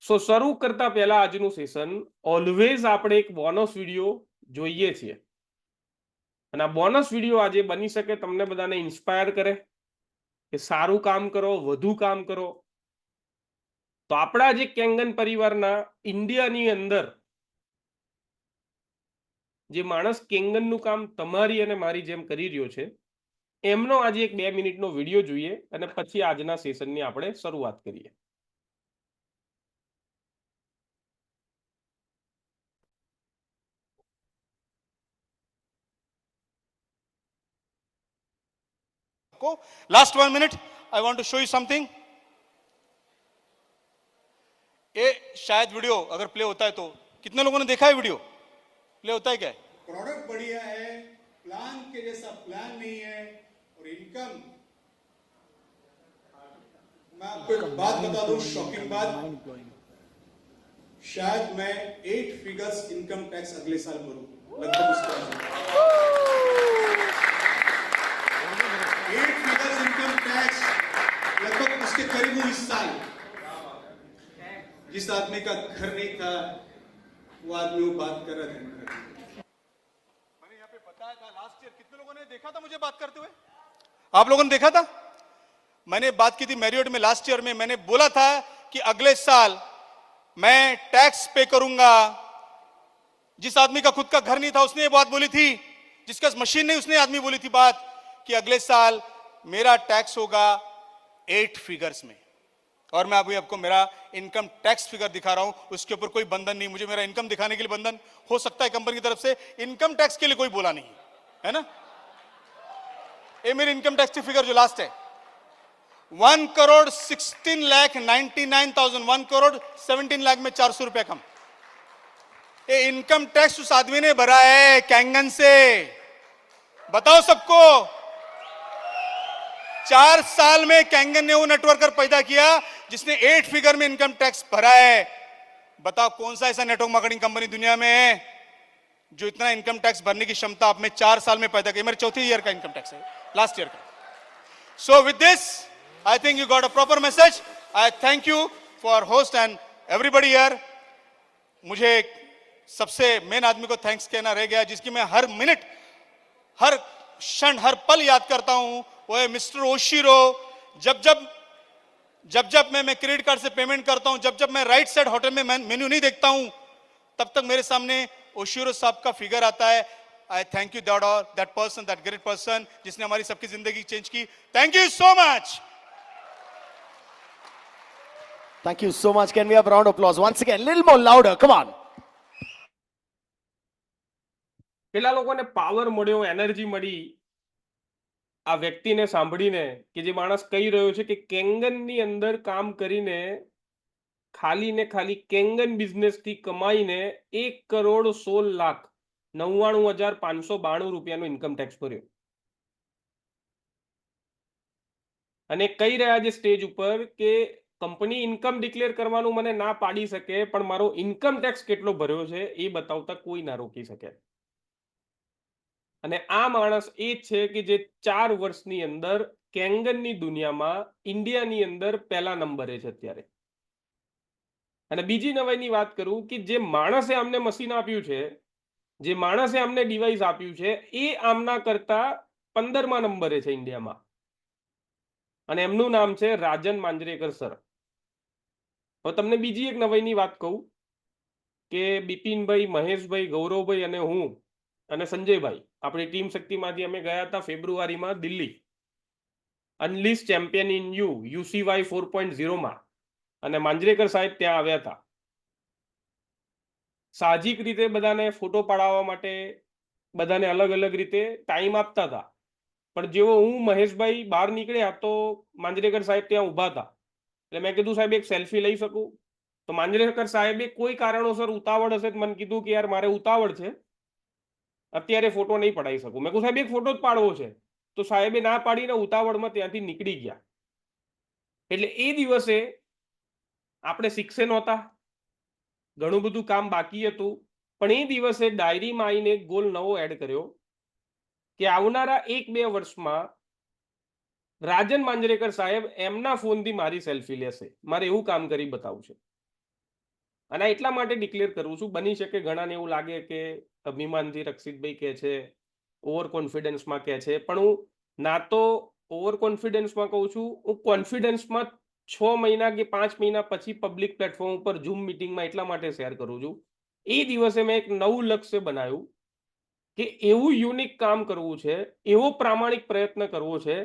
શરૂ કરતા પહેલા આજનું સેશન ઓલવેઝ આપણે એક બોનસ વિડીયો જોઈએ છીએ અને આ બોનસ વિડીયો આજે બની શકે તમને બધાને ઇન્સ્પાયર કરે કે સારું કામ કરો, વધુ કામ કરો. તો આપણા જે કેંગન પરિવારના ઇન્ડિયાની અંદર જે માણસ કેંગનનું કામ તમારી અને મારી જેમ કરી રહ્યો છે એમનો આજે એક 2 મિનિટનો વિડીયો જોઈએ અને પછી આજના સેશનની આપણે શરૂઆત કરીએ. Last 1 minute, I want to show you something. ये शायद वीडियो अगर प्ले होता है तो कितने लोगों ने देखा है वीडियो प्ले होता है क्या? प्रोडक्ट बढ़िया है, प्लान के जैसा प्लान नहीं है और इनकम, मैं आपको एक बात बता दूं, शॉकिंग बात, शायद मैं 8 फिगर्स इनकम टैक्स अगले साल भरूं, लगभग उसके 8 फिगर्स इनकम टैक्स लगभग उसके करीब इस साल. जिस आदमी का घर नहीं था वो आदमी वो बात कर रहा था. मैंने यहाँ पे बताया था लास्ट ईयर, कितने लोगों ने देखा था मुझे बात करते हुए? आप लोगों ने देखा था? मैंने बात की थी मैरियट में लास्ट ईयर में. मैंने बोला था कि अगले साल मैं टैक्स पे करूंगा. जिस आदमी का खुद का घर नहीं था उसने ये बात बोली थी, जिसका मशीन नहीं उसने आदमी बोली थी बात कि अगले साल मेरा टैक्स होगा 8 फिगर्स में. और मैं अभी आपको मेरा इनकम टैक्स फिगर दिखा रहा हूं. उसके ऊपर कोई बंधन नहीं. मुझे मेरा इनकम दिखाने के लिए बंधन हो सकता है कंपनी की तरफ से, इनकम टैक्स के लिए कोई बोला नहीं है ना. ये मेरी इनकम टैक्स की फिगर जो लास्ट है 1,16,99,000, 1,17 लाख में 400 रुपया कम. ये इनकम टैक्स उस आदमी ने भरा है कैंगन से. बताओ सबको, 4 साल में कैंगन ने वो नेटवर्कर पैदा किया जिसने 8 फिगर में इनकम टैक्स भरा है. बताओ कौन सा ऐसा नेटवर्क मार्केटिंग कंपनी दुनिया में है जो इतना इनकम टैक्स भरने की क्षमता आप में 4 साल में पैदा की. मेरे चौथे ईयर का इनकम टैक्स है, लास्ट ईयर का. So with this I think you got a proper message. I thank you for host and everybody here. मुझे सबसे मेन आदमी को थैंक्स कहना रह गया, जिसकी मैं हर मिनट, हर क्षण, हर पल याद करता हूं, वो है मिस्टर ओशिरो. जब जब मैं क्रेडिट कार्ड से पेमेंट करता हूं, जब मैं राइट साइड होटल में मेन्यू नहीं देखता हूं, तब तक मेरे सामने ओशिरो साहब का फिगर आता है. आई thank you that person, that great person, जिसने हमारी सबकी जिंदगी चेंज की. Thank you so much. Thank you so much. Can we have a round of applause once again? Little more louder. Come on. કેટલા લોકોને power મળ્યો, energy મળી આ વ્યક્તિને સાંભળીને કે જે માણસ કહી રહ્યો છે કે કેંગનની અંદર કામ કરીને ખાલી ને ખાલી કેંગન બિઝનેસથી કમાઈને 1,16,99,592 રૂપિયાનો ઇન્કમ ટેક્સ ભર્યો. અને કહી રહ્યા છે સ્ટેજ ઉપર કે કંપની ઇન્કમ ડિક્લેર કરવાનું મને ના પાડી શકે, પણ મારો ઇન્કમ ટેક્સ કેટલો ભર્યો છે એ બતાવતા કોઈ ના રોકી શકે. અને આ માણસ એ છે કે જે 4 વર્ષની અંદર કેંગનની દુનિયામાં ઇન્ડિયાની અંદર પહેલા નંબરે છે અત્યારે. અને બીજી નવાઈની વાત કરું કે જે માણસે અમને મશીન આપ્યું છે, જે માણસે અમને ડિવાઇસ આપ્યું છે, એ આમના કરતા 15મા નંબરે છે ઇન્ડિયામાં. અને એમનું નામ છે રાજન માંજરેકર સર. હવે તમને બીજી એક નવાઈની વાત કહું કે બિપિનભાઈ, મહેશભાઈ, ગૌરવભાઈ અને હું અને સંજયભાઈ આપણી ટીમ શક્તિમાંથી અમે ગયા હતા ફેબ્રુઆરીમાં દિલ્હી અનલિસ્ટ ચેમ્પિયન ઇન યુસીવાય 4.0માં, અને માંજરેકર સાહેબ ત્યાં આવ્યા હતા. સાહજિક રીતે બધાને ફોટો પાડાવવા માટે બધાને અલગ અલગ રીતે ટાઈમ આપતા હતા. પણ જેવો હું મહેશભાઈ બહાર નીકળ્યા તો માંજરેકર સાહેબ ત્યાં ઊભા હતા. એટલે મેં કીધું સાહેબ એક સેલ્ફી લઈ શકું? તો માંજરેકર સાહેબે કોઈ કારણોસર ઉતાવળ હશે મને કીધું કે યાર મારે ઉતાવળ છે, અત્યારે ફોટો નહીં પડાવી શકું. મેં કહ્યું સાહેબ એક ફોટો જ પાડવો છે. તો સાહેબે ના પાડીને ઉતાવળમાં ત્યાંથી નીકળી ગયા. એટલે એ દિવસે આપણે શીખશે નહોતા, ઘણું બધું કામ બાકી હતું, પણ એ દિવસે ડાયરીમાં આવીને એક ગોલ નવો એડ કર્યો કે આવનારા 1-2 વર્ષમાં રાજન માંજરેકર સાહેબ એમના ફોનથી મારી સેલ્ફી લેશે. મારે એવું કામ કરી બતાવવું છે. અને આ એટલા માટે ડિક્લેર કરું છું, બની શકે ઘણાને એવું લાગે કે અભિમાનથી રક્ષિતભાઈ કહે છે, ઓવર કોન્ફિડન્સમાં કહે છે, પણ હું ના તો ઓવર કોન્ફિડન્સમાં કહું છું, હું કોન્ફિડન્સમાં 6 મહિના કે 5 મહિના પછી પબ્લિક પ્લેટફોર્મ ઉપર ઝૂમ મિટિંગમાં એટલા માટે શેર કરું છું, એ દિવસે મેં એક નવું લક્ષ્ય બનાવ્યું કે એવું યુનિક કામ કરવું છે, એવો પ્રામાણિક પ્રયત્ન કરવો છે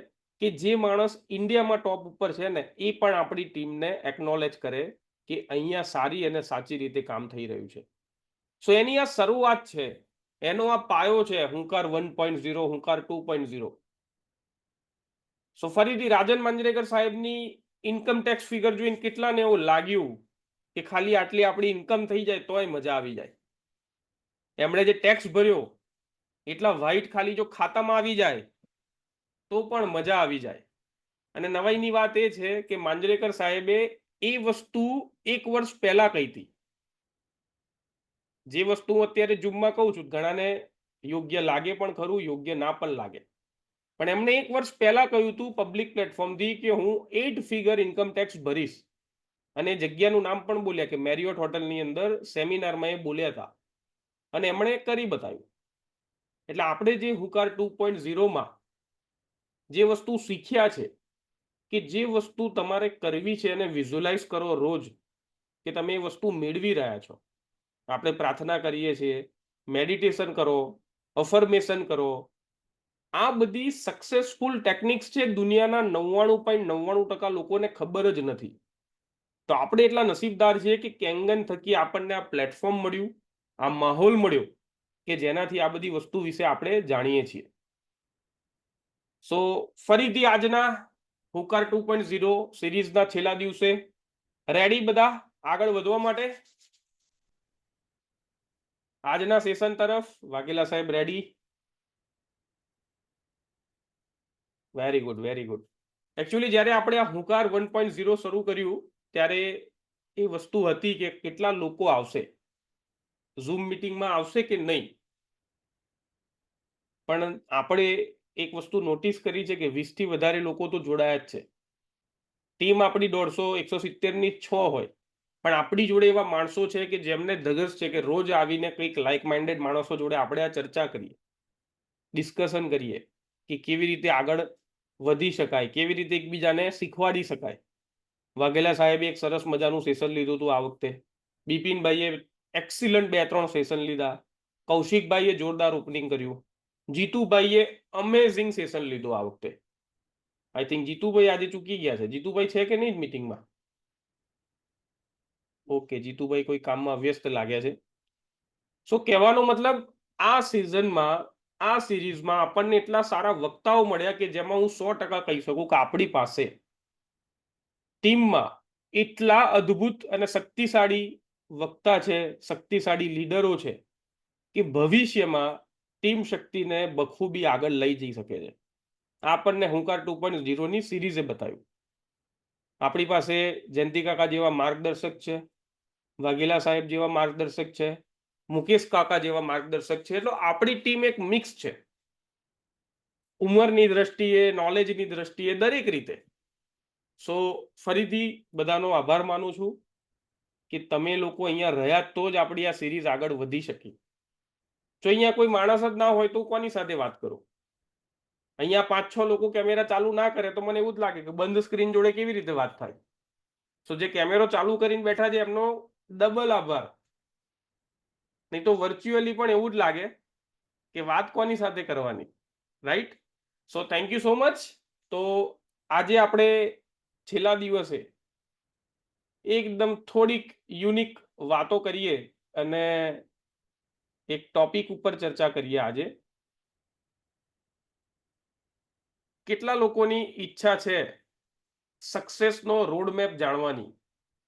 કે જે માણસ ઇન્ડિયામાં ટોપ ઉપર છે ને એ પણ આપણી ટીમને એકનોલેજ કરે કે અહીંયા સારી અને સાચી રીતે કામ થઈ રહ્યું છે. સો એની આ શરૂઆત છે, એનો આ પાયો છે, હુંકાર 1.0, હુંકાર 2.0. સો ફરીથી રાજન માંજરેકર સાહેબની ઇન્કમ ટેક્સ ફિગર જોઈને કેટલાને એવું લાગ્યું કે ખાલી આટલી આપણી ઇન્કમ થઈ જાય તોય મજા આવી જાય. એમણે જે ટેક્સ ભર્યો એટલા વ્હાઇટ ખાલી જો ખાતામાં આવી જાય તો પણ મજા આવી જાય. અને નવાઈની વાત એ છે કે માંજરેકર સાહેબે એ વસ્તુ 1 વર્ષ પહેલા કહી હતી. જે વસ્તુ હું અત્યારે ઝૂમમાં કહું છું, ઘણાને યોગ્ય લાગે પણ ખરું, યોગ્ય ના પણ લાગે, પણ એમણે 1 વર્ષ પહેલા કહ્યું હતું પબ્લિક પ્લેટફોર્મથી કે હું 8 ફિગર ઇન્કમ ટેક્સ ભરીશ. અને જગ્યાનું નામ પણ બોલ્યા કે મેરિયોટ હોટલની અંદર સેમિનારમાં એ બોલ્યા હતા અને એમણે કરી બતાવ્યું. એટલે આપણે જે હુંકાર 2.0માં જે વસ્તુ શીખ્યા છે કે જે વસ્તુ તમારે કરવી છે અને વિઝ્યુઅલાઇઝ કરો રોજ કે તમે એ વસ્તુ મેળવી રહ્યા છો. આપણે પ્રાર્થના કરીએ છીએ, મેડિટેશન કરો, અફર્મેશન કરો, આ બધી સક્સેસફુલ ટેકનિક્સ છે, દુનિયાના 99.99% લોકોને ખબર જ નથી. તો આપણે એટલા નસીબદાર છીએ કે કેંગન થકી આપણને આ પ્લેટફોર્મ મળ્યું, આ માહોલ મળ્યો કે જેનાથી આ બધી વસ્તુ વિશે આપણે જાણીએ છીએ. સો ફરીથી આજના હુંકાર 2.0 સિરીઝના છેલ્લા દિવસે રેડી બધા આગળ વધવા માટે? આજના સેશન તરફ વાઘેલા સાહેબ ready? Very good, very good. Actually જ્યારે આપણે આ હુંકાર 1.0 શરૂ કર્યું ત્યારે એ વસ્તુ હતી કે કેટલા લોકો આવશે, ઝૂમ મિટિંગમાં આવશે કે નહીં. પણ આપણે એક વસ્તુ નોટિસ કરી છે કે 20 થી વધારે લોકો તો જોડાયા જ છે. ટીમ આપણી 150 170 ની 6 હોય, પણ આપણી જોડે એવા માણસો છે કે જેમને ધગસ છે કે રોજ આવીને કંઈક લાઇક માઇન્ડેડ માણસો જોડે આપણે આ ચર્ચા કરીએ, ડિસ્કશન કરીએ કે કેવી રીતે આગળ વધી શકાય, કેવી રીતે એકબીજાને શીખવાડી શકાય. વાઘેલા સાહેબે એક સરસ મજાનું સેશન લીધું હતું આ વખતે, બિપિનભાઈએ એક્સિલન્ટ 2-3 સેશન લીધા, કૌશિકભાઈએ જોરદાર ઓપનિંગ કર્યું, જીતુભાઈએ અમેઝિંગ સેશન લીધું આ વખતે. આઈ થિંક જીતુભાઈ આજે ચૂકી ગયા છે. જીતુભાઈ છે કે નહીં મીટિંગમાં? ઓકે, જીતુભાઈ કોઈ કામમાં વ્યસ્ત લાગ્યા છે. સો કહેવાનો મતલબ આ સિઝનમાં, આ સિરીઝમાં આપણને એટલા સારા વક્તાઓ મળ્યા કે જેમાં હું 100% કહી શકું કે આપણી પાસે ટીમમાં એટલા અદ્ભુત અને શક્તિશાળી વક્તા છે, શક્તિશાળી લીડરો છે કે ભવિષ્યમાં ટીમ શક્તિને બખૂબી આગળ લઈ જઈ શકે છે. આપણને હુંકાર 2.0 ની સિરીઝે બતાવ્યું. આપણી પાસે જયંતિ કાકા જેવા માર્ગદર્શક છે, વાઘેલા સાહેબ જેવા માર્ગદર્શક છે, મુકેશ કાકા જેવા માર્ગદર્શક છે. એટલે આપણી ટીમ એક મિક્સ છે, ઉંમરની દ્રષ્ટિએ, નોલેજની દ્રષ્ટિએ, દરેક રીતે. સો ફરીથી બધાનો આભાર માનું છું કે તમે લોકો અહીંયા રહ્યા તો જ આપણી આ સિરીઝ આગળ વધી શકી. જો અહીંયા કોઈ માણસ જ ના હોય તો કોની સાથે વાત કરું? અહીંયા 5-6 લોકો કેમેરા ચાલુ ના કરે તો મને એવું જ લાગે કે બંધ સ્ક્રીન જોડે કેવી રીતે વાત થાય. સો જે કેમેરો ચાલુ કરીને બેઠા છે એમનો ડબલ આભાર. નહીં તો વર્ચ્યુઅલી પણ એવું જ લાગે કે વાત કોની સાથે કરવાની, right? So thank you so much. તો આજે આપણે છેલ્લા દિવસે એકદમ થોડીક યુનિક વાતો કરીએ અને એક ટોપિક ઉપર ચર્ચા કરીએ. આજે કેટલા લોકોની ઈચ્છા છે સક્સેસનો રોડમેપ જાણવાની?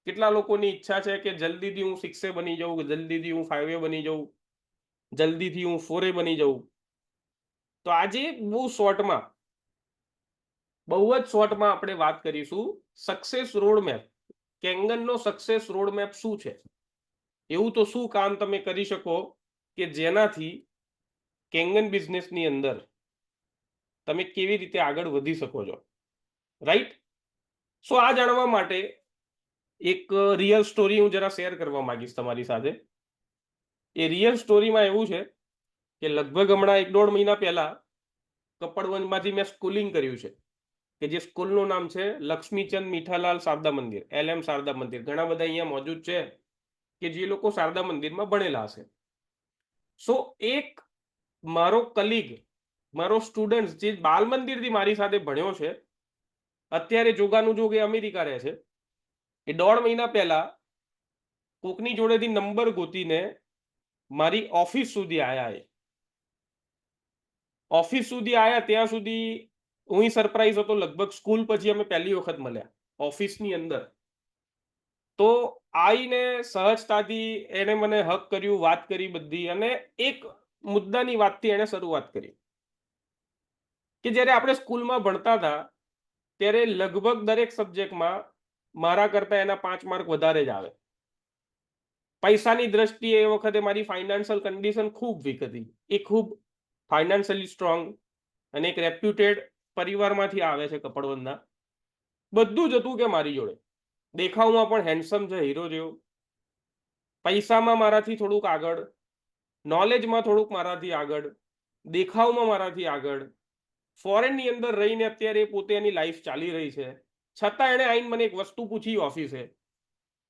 કેટલા લોકોની ઈચ્છા છે કે જલ્દીથી હું 6 બની જાઉં, જલ્દીથી હું 5 બની જાઉં, જલ્દીથી હું 4 બની જાઉં? તો આજે બહુ શોર્ટમાં, બહુ જ શોર્ટમાં આપણે વાત કરીશું સક્સેસ રોડમેપ. કેંગનનો સક્સેસ રોડમેપ શું છે? એવું તો શું કામ તમે કરી શકો કે જેનાથી કેંગન બિઝનેસની અંદર તમે કેવી રીતે આગળ વધી શકો છો, રાઈટ? સો આ જાણવા માટે એક રિયલ સ્ટોરી હું જરા શેર કરવા માંગીશ તમારી સાથે. એ રિયલ સ્ટોરીમાં એવું છે કે લગભગ હમણાં 1-1.5 મહિના પહેલા કપડવંજમાંથી મેં સ્કૂલિંગ કર્યું છે, કે જે સ્કૂલનું નામ છે લક્ષ્મીચંદ મીઠાલાલ શારદા મંદિર, LM શારદા મંદિર. ઘણા બધા અહીંયા મોજૂદ છે કે જે લોકો શારદા મંદિરમાં ભણેલા હશે. સો એક મારો કલીગ, મારો સ્ટુડન્ટ જે બાલ મંદિરથી મારી સાથે ભણ્યો છે, અત્યારે જોગાનું જોગ એ અમેરિકા રહે છે, એ 1.5 મહિના પહેલા કોકની જોડેથી નંબર ગોતીને મારી ઓફિસ સુધી આયા. એ ઓફિસ સુધી આયા ત્યાં સુધી હું સરપ્રાઈઝ હતો. લગભગ સ્કૂલ પછી અમે પહેલી વખત મળ્યા ઓફિસની અંદર. તો આઈને સહજતાથી એને મને હક કર્યું, વાત કરી બધી, અને એક મુદ્દાની વાતથી એને શરૂઆત કરી કે જ્યારે આપણે સ્કૂલમાં ભણતા હતા ત્યારે લગભગ દરેક સબ્જેક્ટમાં મારા કરતા એના 5 માર્ક વધારે જ આવે. પૈસાની દ્રષ્ટિએ એ વખતે મારી ફાઇનાન્શિયલ કન્ડિશન ખૂબ વીક હતી. એ ખૂબ ફાઇનાન્શિયલી સ્ટ્રોંગ અને એક રેપ્યુટેડ પરિવારમાંથી આવે છે કપડવંજના. બધું જ હતું કે મારી જોડે. દેખાવમાં પણ હેન્ડસમ છે, હીરો જેવો. પૈસામાં મારાથી થોડુંક આગળ, નોલેજમાં થોડુંક મારાથી આગળ, દેખાવમાં મારાથી આગળ. ફોરેનની અંદર રહીને અત્યારે પોતે એની લાઈફ ચાલી રહી છે. છતાં એણે આવીને મને એક વસ્તુ પૂછી ઓફિસે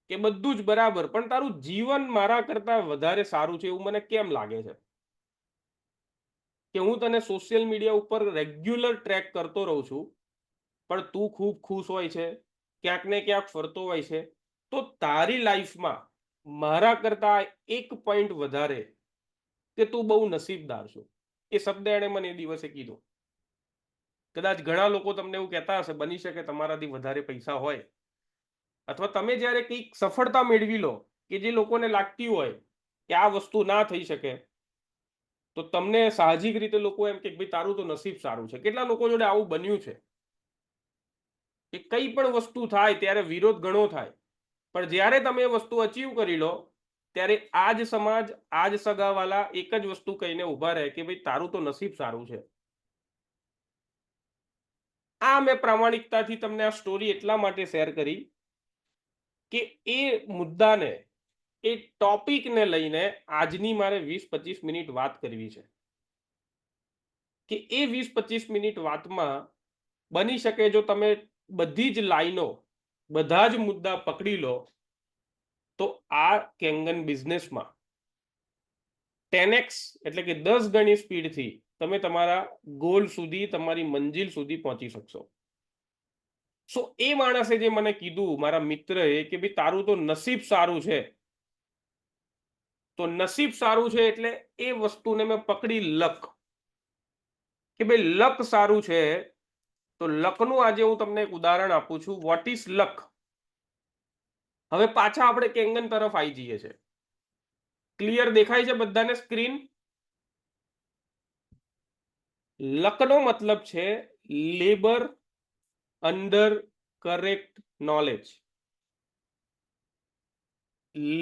કે બધું જ બરાબર, પણ તારું જીવન મારા કરતા વધારે સારું છે એવું મને કેમ લાગે છે? કે હું તને સોશિયલ મીડિયા ઉપર રેગ્યુલર ટ્રેક કરતો રહું છું, પણ તું ખૂબ ખુશ હોય છે, ક્યાંક ને ક્યાંક ફરતો હોય છે, તો તારી લાઈફમાં મારા કરતા 1 પોઈન્ટ વધારે કે તું બહુ નસીબદાર છો. એ શબ્દ એણે મને એ દિવસે કીધો. કદાચ ઘણા લોકો તમને એવું કહેતા હશે, બની શકે તમારાથી વધારે પૈસા હોય, અથવા તમે જ્યારે કંઈક સફળતા મેળવી લો કે જે લોકોને લાગતી હોય કે આ વસ્તુ ના થઈ શકે, તો તમને સાહજિક રીતે લોકો એમ કે ભાઈ તારું તો નસીબ સારું છે. કેટલા લોકો જોડે આવું બન્યું છે કે કંઈ પણ વસ્તુ થાય ત્યારે વિરોધ ઘણો થાય, પણ જ્યારે તમે એ વસ્તુ અચીવ કરી લો ત્યારે આ જ સમાજ, આ જ સગાવાલા એક જ વસ્તુ કહીને ઊભા રહે કે ભાઈ તારું તો નસીબ સારું છે. આ મેં પ્રામાણિકતાથી તમને આ સ્ટોરી એટલા માટે શેર કરી કે એ મુદ્દાને, એ ટોપિકને લઈને આજની મારે 20-25 મિનિટ વાત કરવી છે. કે એ 20-25 મિનિટ વાતમાં બની શકે જો તમે બધી જ લાઈનો, બધા જ મુદ્દા પકડી લો, તો આ કેંગન બિઝનેસમાં 10x એટલે કે 10 ગણી સ્પીડથી તમે તમારા ગોલ સુધી, તમારી મંજિલ સુધી પહોંચી શકશો. સો એ માણસે જે મને કીધું, મારા મિત્રએ, કે ભાઈ તારું તો નસીબ સારું છે, તો નસીબ સારું છે એટલે એ વસ્તુને મેં પકડી લક, કે ભાઈ લક સારું છે. તો લકનું આજે હું તમને એક ઉદાહરણ આપું છું. વોટ ઇઝ લક? હવે પાછા આપણે કેંગન તરફ આવી જઈએ છે. ક્લિયર દેખાય છે બધાને સ્ક્રીન? લકનો મતલબ છે labour under correct knowledge.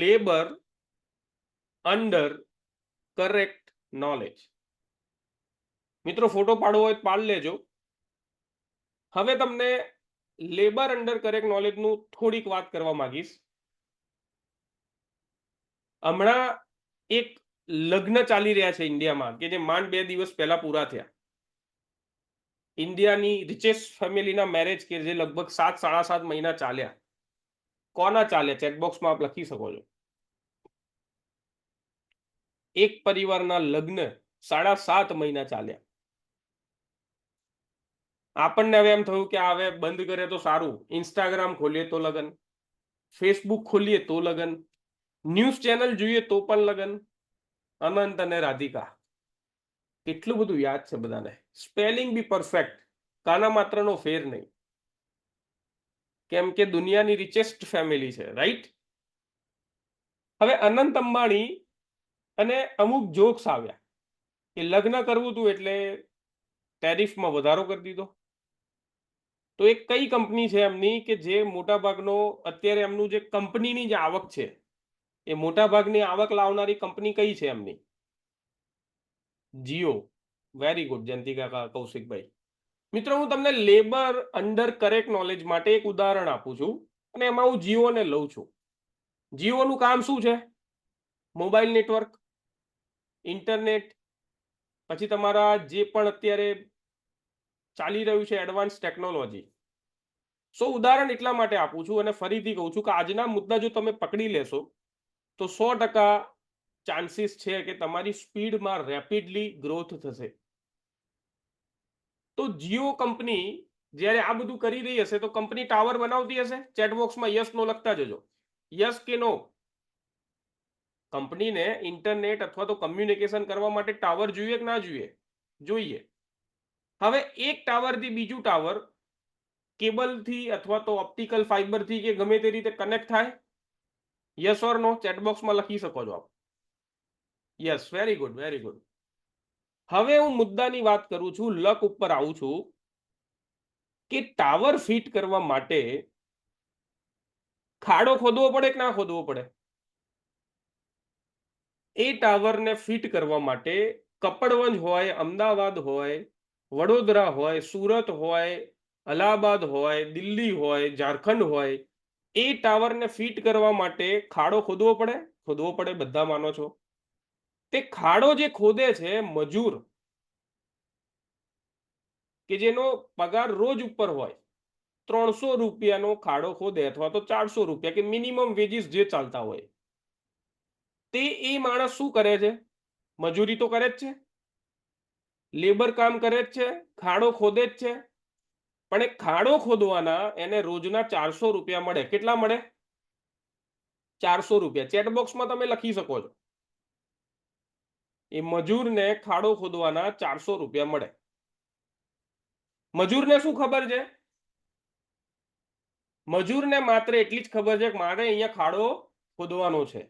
Labour under correct knowledge. મિત્રો ફોટો પાડવો હોય તો પાડી લેજો. હવે તમને લેબર અંડર કરેક્ટ નોલેજનું થોડીક વાત કરવા માંગીશ. હમણાં એક લગ્ન ચાલી રહ્યા છે ઇન્ડિયામાં કે જે માંડ 2 દિવસ પહેલા પૂરા થયા. ઇન્ડિયાની રિચેસ્ટ ફેમિલીના મેરેજ કે જે લગભગ 7-7.5 મહિના ચાલ્યા. કોના ચાલ્યા? ચેટબોક્સમાં આપ લખી શકો છો. એક પરિવારના લગ્ન 7.5 મહિના ચાલ્યા. આપણને હવે એમ થયું કે હવે બંધ કરે તો સારું. ઇન્સ્ટાગ્રામ ખોલીએ તો લગન, ફેસબુક ખોલીએ તો લગન, ન્યૂઝ ચેનલ જોઈએ તો પણ લગન. અનંત અને રાધિકા, કેટલું બધું યાદ છે બધાને. સ્પેલિંગ બી પરફેક્ટ, કાના માત્રનો ફેર નહીં. કેમ કે દુનિયાની રિચેસ્ટ ફેમિલી છે, રાઈટ? હવે અનંત અંબાણી અને અમુક જોક્સ આવ્યા કે લગ્ન કરવું હતું એટલે ટેરિફમાં વધારો કરી દીધો. તો એક કઈ કંપની છે એમની કે જે મોટાભાગનો અત્યારે એમનું જે કંપનીની જે આવક છે, એ મોટાભાગની આવક લાવનારી કંપની કઈ છે એમની? જીઓ. વેરી ગુડ જયંતિકા, કૌશિકભાઈ. મિત્રો હું તમને લેબર અંડર કરેક્ટ નોલેજ માટે એક ઉદાહરણ આપું છું અને એમાં હું જીઓને લઉં છું. જીઓનું કામ શું છે? મોબાઈલ નેટવર્ક, ઇન્ટરનેટ, પછી તમારા જે પણ અત્યારે ચાલી રહ્યું છે એડવાન્સ ટેકનોલોજી. ઉદાહરણ એટલા માટે આપું છું અને ફરીથી કહું છું કે આજના મુદ્દા જો તમે પકડી લેશો તો 100% ચાન્સીસ છે કે તમારી સ્પીડમાં રેપિડલી ગ્રોથ થશે. તો જીઓ કંપની જ્યારે આ બધું કરી રહી હશે તો કંપની ટાવર બનાવતી હશે? ચેટબોક્સમાં યસ નો લખતા જજો. યસ કે નો? કંપનીને ઇન્ટરનેટ અથવા તો કમ્યુનિકેશન કરવા માટે ટાવર જોઈએ કે ના જોઈએ? જોઈએ. હવે એક ટાવરથી બીજું ટાવર કેબલથી અથવા તો ઓપ્ટિકલ ફાઇબરથી કે ગમે તે રીતે કનેક્ટ થાય? યસ ઓર નો? ચેટબોક્સમાં લખી શકો છો આપ. Yes, very good, very good. હવે હું મુદ્દાની વાત કરું છું, લક ઉપર આવું છું કે ટાવર ફિટ કરવા માટે ખાડો ખોદવો પડે કે ના ખોદવો પડે? એ ટાવરને ફિટ કરવા માટે કપડવંજ હોય, અમદાવાદ હોય, વડોદરા હોય, સુરત હોય, અલ્હાબાદ હોય, દિલ્હી હોય, ઝારખંડ હોય, એ ટાવરને ફિટ કરવા માટે ખાડો ખોદવો પડે? ખોદવો પડે, બધા માનો છો. તે ખાડો જે ખોદે છે મજૂર, કે જેનો પગાર રોજ ઉપર હોય, 300 રૂપિયાનો ખાડો ખોદે અથવા તો 400 રૂપિયા કે મિનિમમ વેજીસ જે ચાલતા હોય, તે એ માણસ શું કરે છે? મજૂરી તો કરે જ છે, લેબર કામ કરે જ છે, ખાડો ખોદે જ છે, પણ એ ખાડો ખોદવાના એને રોજના 400 રૂપિયા મળે. કેટલા મળે? 400 રૂપિયા. ચેટબોક્સમાં તમે લખી શકો છો. એ મજૂરને ખાડો ખોદવાના 400 રૂપિયા મળે. મજૂરને શું ખબર છે? મજૂરને માત્ર એટલી જ ખબર છે કે મારે અહીંયા ખાડો ખોદવાનો છે.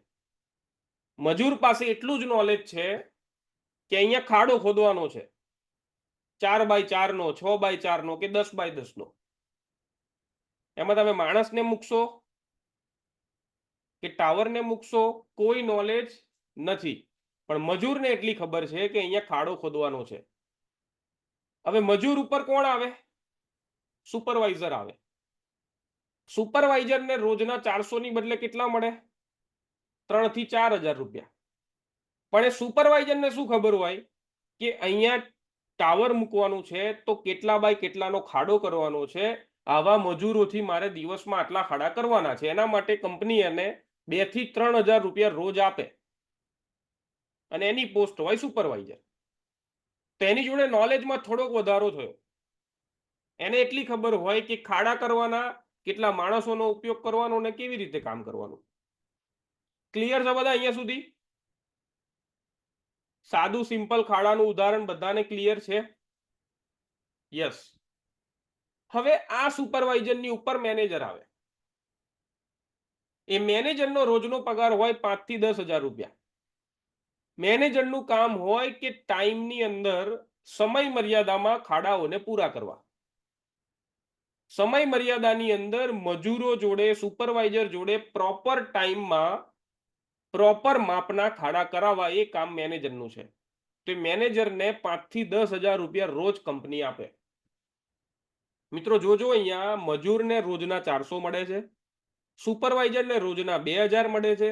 મજૂર પાસે એટલું જ નોલેજ છે કે અહીંયા ખાડો ખોદવાનો છે, 4x4 નો, 6x4 નો કે 10x10 નો. એમાં તમે માણસને મૂકશો કે ટાવરને મૂકશો, કોઈ નોલેજ નથી, પણ મજૂરને એટલી ખબર છે કે અહીંયા ખાડો ખોદવાનો છે. હવે મજૂર ઉપર કોણ આવે? સુપરવાઇઝર આવે. સુપરવાઇઝરને રોજના 400 ની બદલે કેટલા મળે? 3 થી 4,000 રૂપિયા. પણ એ સુપરવાઇઝરને શું ખબર હોય કે અહીંયા ટાવર મૂકવાનું છે તો કેટલા બાય કેટલાનો ખાડો કરવાનો છે, આવા મજૂરોથી મારે દિવસમાં આટલા ખાડા કરવાના છે, એના માટે કંપની એને 2 થી 3,000 રૂપિયા રોજ આપે અને એની પોસ્ટ હોય સુપરવાઇઝર. તો એની જોડે નોલેજમાં થોડોક વધારો થયો. એને એટલી ખબર હોય કે ખાડા કરવાના, કેટલા માણસોનો ઉપયોગ કરવાનો અને કેવી રીતે કામ કરવાનું. ક્લિયર છે બધા અહીંયા સુધી? સાદું સિમ્પલ ખાડાનું ઉદાહરણ બધાને ક્લિયર છે? યસ. હવે આ સુપરવાઇઝરની ઉપર મેનેજર આવે. એ મેનેજરનો રોજનો પગાર હોય 5 થી 10,000 રૂપિયા. મેનેજરનું કામ હોય કે ટાઈમની અંદર સમય મર્યાદામાં ખાડાઓને પૂરા કરવા. સમય મર્યાદાની અંદર મજૂરો જોડે, સુપરવાઇઝર જોડે પ્રોપર ટાઈમમાં પ્રોપર માપના ખાડા કરાવવા, એ કામ મેનેજરનું છે. તો મેનેજરને 5 થી 10,000 રૂપિયા રોજ કંપની આપે. મિત્રો જોજો, અહીંયા મજૂરને રોજના 400 મળે છે, સુપરવાઇઝરને રોજના 2,000 મળે છે,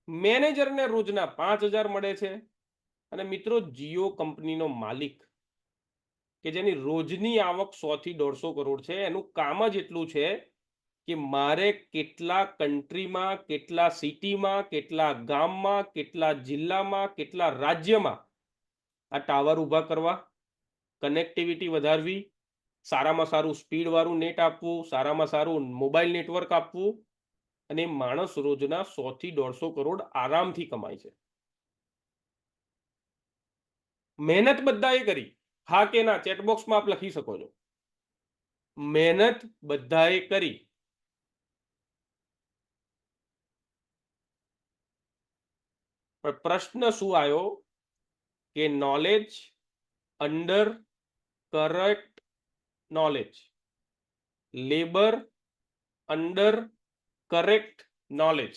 મેનેજરને રોજના 5,000 મળે છે. અને મિત્રો જીઓ કંપનીનો માલિક કે જેની રોજની આવક 100 થી 150 કરોડ છે, એનું કામ જ એટલું છે કે મારે કેટલા કન્ટ્રીમાં, કેટલા સિટીમાં, કેટલા ગામમાં, કેટલા જિલ્લામાં, કેટલા રાજ્યમાં આ ટાવર ઊભા કરવા, કનેક્ટિવિટી વધારવી, સારામાં સારું સ્પીડ વાળું નેટ આપવું, સારામાં સારું મોબાઈલ નેટવર્ક આપવું, અને માણસ રોજના 100 થી 150 કરોડ આરામથી કમાય છે. મહેનત બધાએ કરી, હા કે ના? ચેટબોક્સમાં આપ લખી શકો છો. મહેનત બધાએ કરી. પણ પ્રશ્ન શું આવ્યો કે knowledge under correct knowledge, labour under correct knowledge.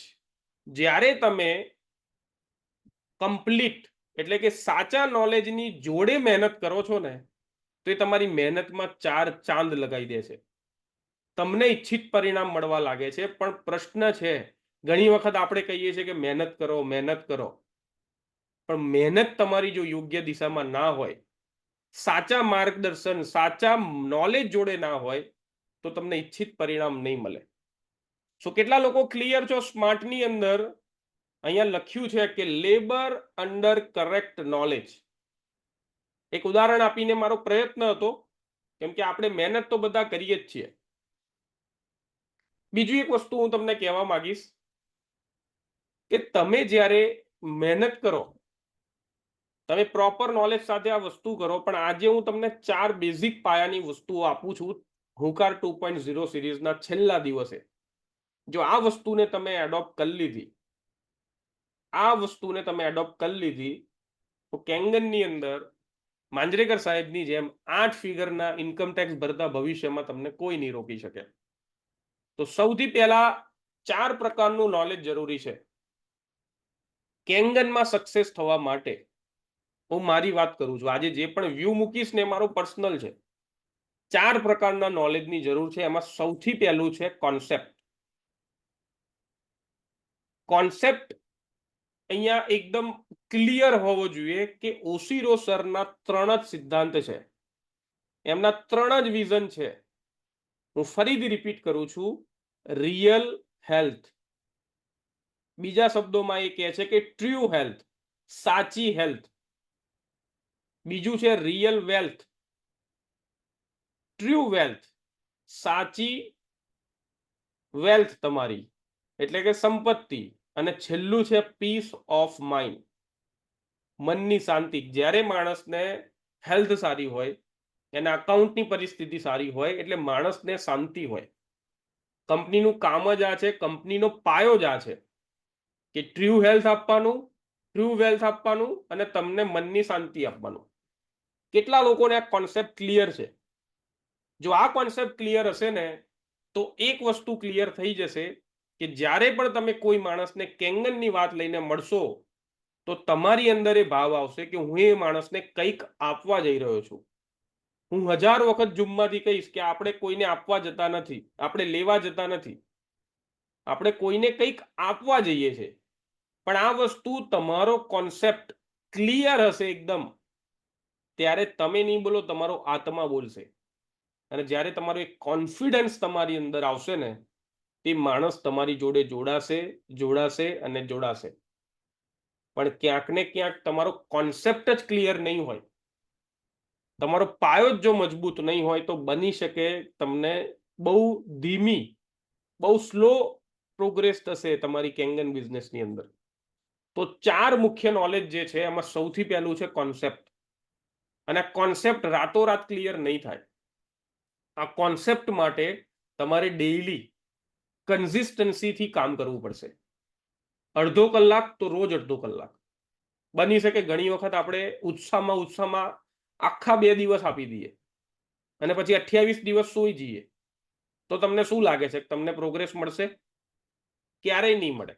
જ્યારે તમે કમ્પ્લીટ એટલે કે સાચા નોલેજની જોડે મહેનત કરો છો ને, તો એ તમારી મહેનતમાં 4 ચાંદ લગાવી દે છે. તમને ઈચ્છિત પરિણામ મળવા લાગે છે. પણ પ્રશ્ન છે, ઘણી વખત આપણે કહીએ છીએ કે મહેનત કરો, મહેનત કરો, પણ મહેનત તમારી જો યોગ્ય દિશામાં ના હોય, સાચા માર્ગદર્શન, સાચા નોલેજ જોડે ના હોય, તો તમને ઈચ્છિત પરિણામ નહીં મળે. સો કેટલા લોકો ક્લિયર છો સ્માર્ટની અંદર? અહીંયા લખ્યું છે કે લેબર અંડર કરેક્ટ નોલેજ. એક ઉદાહરણ આપીને મારો પ્રયત્ન હતો, કેમ કે આપણે મહેનત તો બધા કરીએ જ છીએ. બીજું એક વસ્તુ હું તમને કહેવા માંગીશ કે તમે જ્યારે મહેનત કરો, તમે પ્રોપર નોલેજ સાથે આ વસ્તુ કરો, પણ આજે હું તમને 4 બેઝિક પાયાની વસ્તુઓ આપું છું હુંકાર 2.0 સિરીઝના છેલ્લા દિવસે. જો આ વસ્તુને તમે એડોપ્ટ કરી લીધી, તો કેંગનની અંદર માંજરેકર સાહેબની જેમ 8 ફિગરના ઇન્કમ ટેક્સ ભરતા ભવિષ્યમાં તમને કોઈ નહીં રોકી શકે. તો સૌથી પહેલા 4 પ્રકારનું નોલેજ જરૂરી છે કેંગનમાં સક્સેસ થવા માટે. હું મારી વાત કરું છું, આજે જે પણ વ્યૂ મૂકીશ ને મારો પર્સનલ છે. 4 પ્રકારના નોલેજની જરૂર છે. એમાં સૌથી પહેલું છે કોન્સેપ્ટ. કોન્સેપ્ટ અહીંયા એકદમ ક્લિયર હોવો જોઈએ કે ઓશિરો સરના 3 જ સિદ્ધાંત છે, એમના 3 જ વિઝન છે. હું ફરીથી રિપીટ કરું છું, રિયલ હેલ્થ, બીજા શબ્દોમાં એ કહે છે કે ટ્રુ હેલ્થ, સાચી હેલ્થ. બીજું છે રિયલ વેલ્થ, ટ્રુ વેલ્થ, સાચી વેલ્થ તમારી એટલે કે સંપત્તિ. અને છેલ્લું છે પીસ ઓફ માઇન્ડ, મનની શાંતિ. જ્યારે માણસને હેલ્થ સારી હોય, એના અકાઉન્ટની પરિસ્થિતિ સારી હોય, એટલે માણસને શાંતિ હોય. કંપનીનું કામ જ આ છે, કંપનીનો પાયો જ આ છે કે ટ્રુ હેલ્થ આપવાનું, ટ્રુ વેલ્થ આપવાનું અને તમને મનની શાંતિ આપવાનું. કેટલા લોકોને આ કોન્સેપ્ટ ક્લિયર છે? જો આ કોન્સેપ્ટ ક્લિયર હશે ને, તો એક વસ્તુ ક્લિયર થઈ જશે કે જ્યારે પણ તમે કોઈ માણસને કેંગનની વાત લઈને મળશો, તો તમારી અંદર એ ભાવ આવશે કે હું એ માણસને કંઈક આપવા જઈ રહ્યો છું. હું 1000 વખત જુમ્માથી કહીશ કે આપણે કોઈને આપવા જતા નથી, આપણે લેવા જતા નથી, આપણે કોઈને કંઈક આપવા જઈએ છીએ. પણ આ વસ્તુ તમારો કોન્સેપ્ટ ક્લિયર હશે એકદમ, ત્યારે તમે નહીં બોલો, તમારો આત્મા બોલશે. અને જ્યારે તમારો એક કોન્ફિડન્સ તમારી અંદર આવશે ને, તે માણસ તમારી જોડે જોડાશે, જોડાશે અને જોડાશે. પણ ક્યાંક ને ક્યાંક તમારો કોન્સેપ્ટ જ ક્લિયર નહીં હોય, તમારો પાયો જ જો મજબૂત નહીં હોય, તો બની શકે તમને બહુ ધીમી, બહુ સ્લો પ્રોગ્રેસ થશે તમારી કેંગન બિઝનેસની અંદર. તો 4 મુખ્ય નોલેજ જે છે, એમાં સૌથી પહેલું છે કોન્સેપ્ટ. અને આ કોન્સેપ્ટ રાતોરાત ક્લિયર નહીં થાય. આ કોન્સેપ્ટ માટે તમારે ડેઈલી કન્સિસ્ટન્સીથી કામ કરવું પડશે. અડધો કલાક તો રોજ અડધો કલાક. બની શકે ઘણી વખત આપણે ઉત્સાહમાં આખા 2 દિવસ આપી દઈએ અને પછી 28 દિવસ સૂઈ જઈએ. તો તમને શું લાગે છે કે તમને પ્રોગ્રેસ મળશે? ક્યારેય નહીં મળે.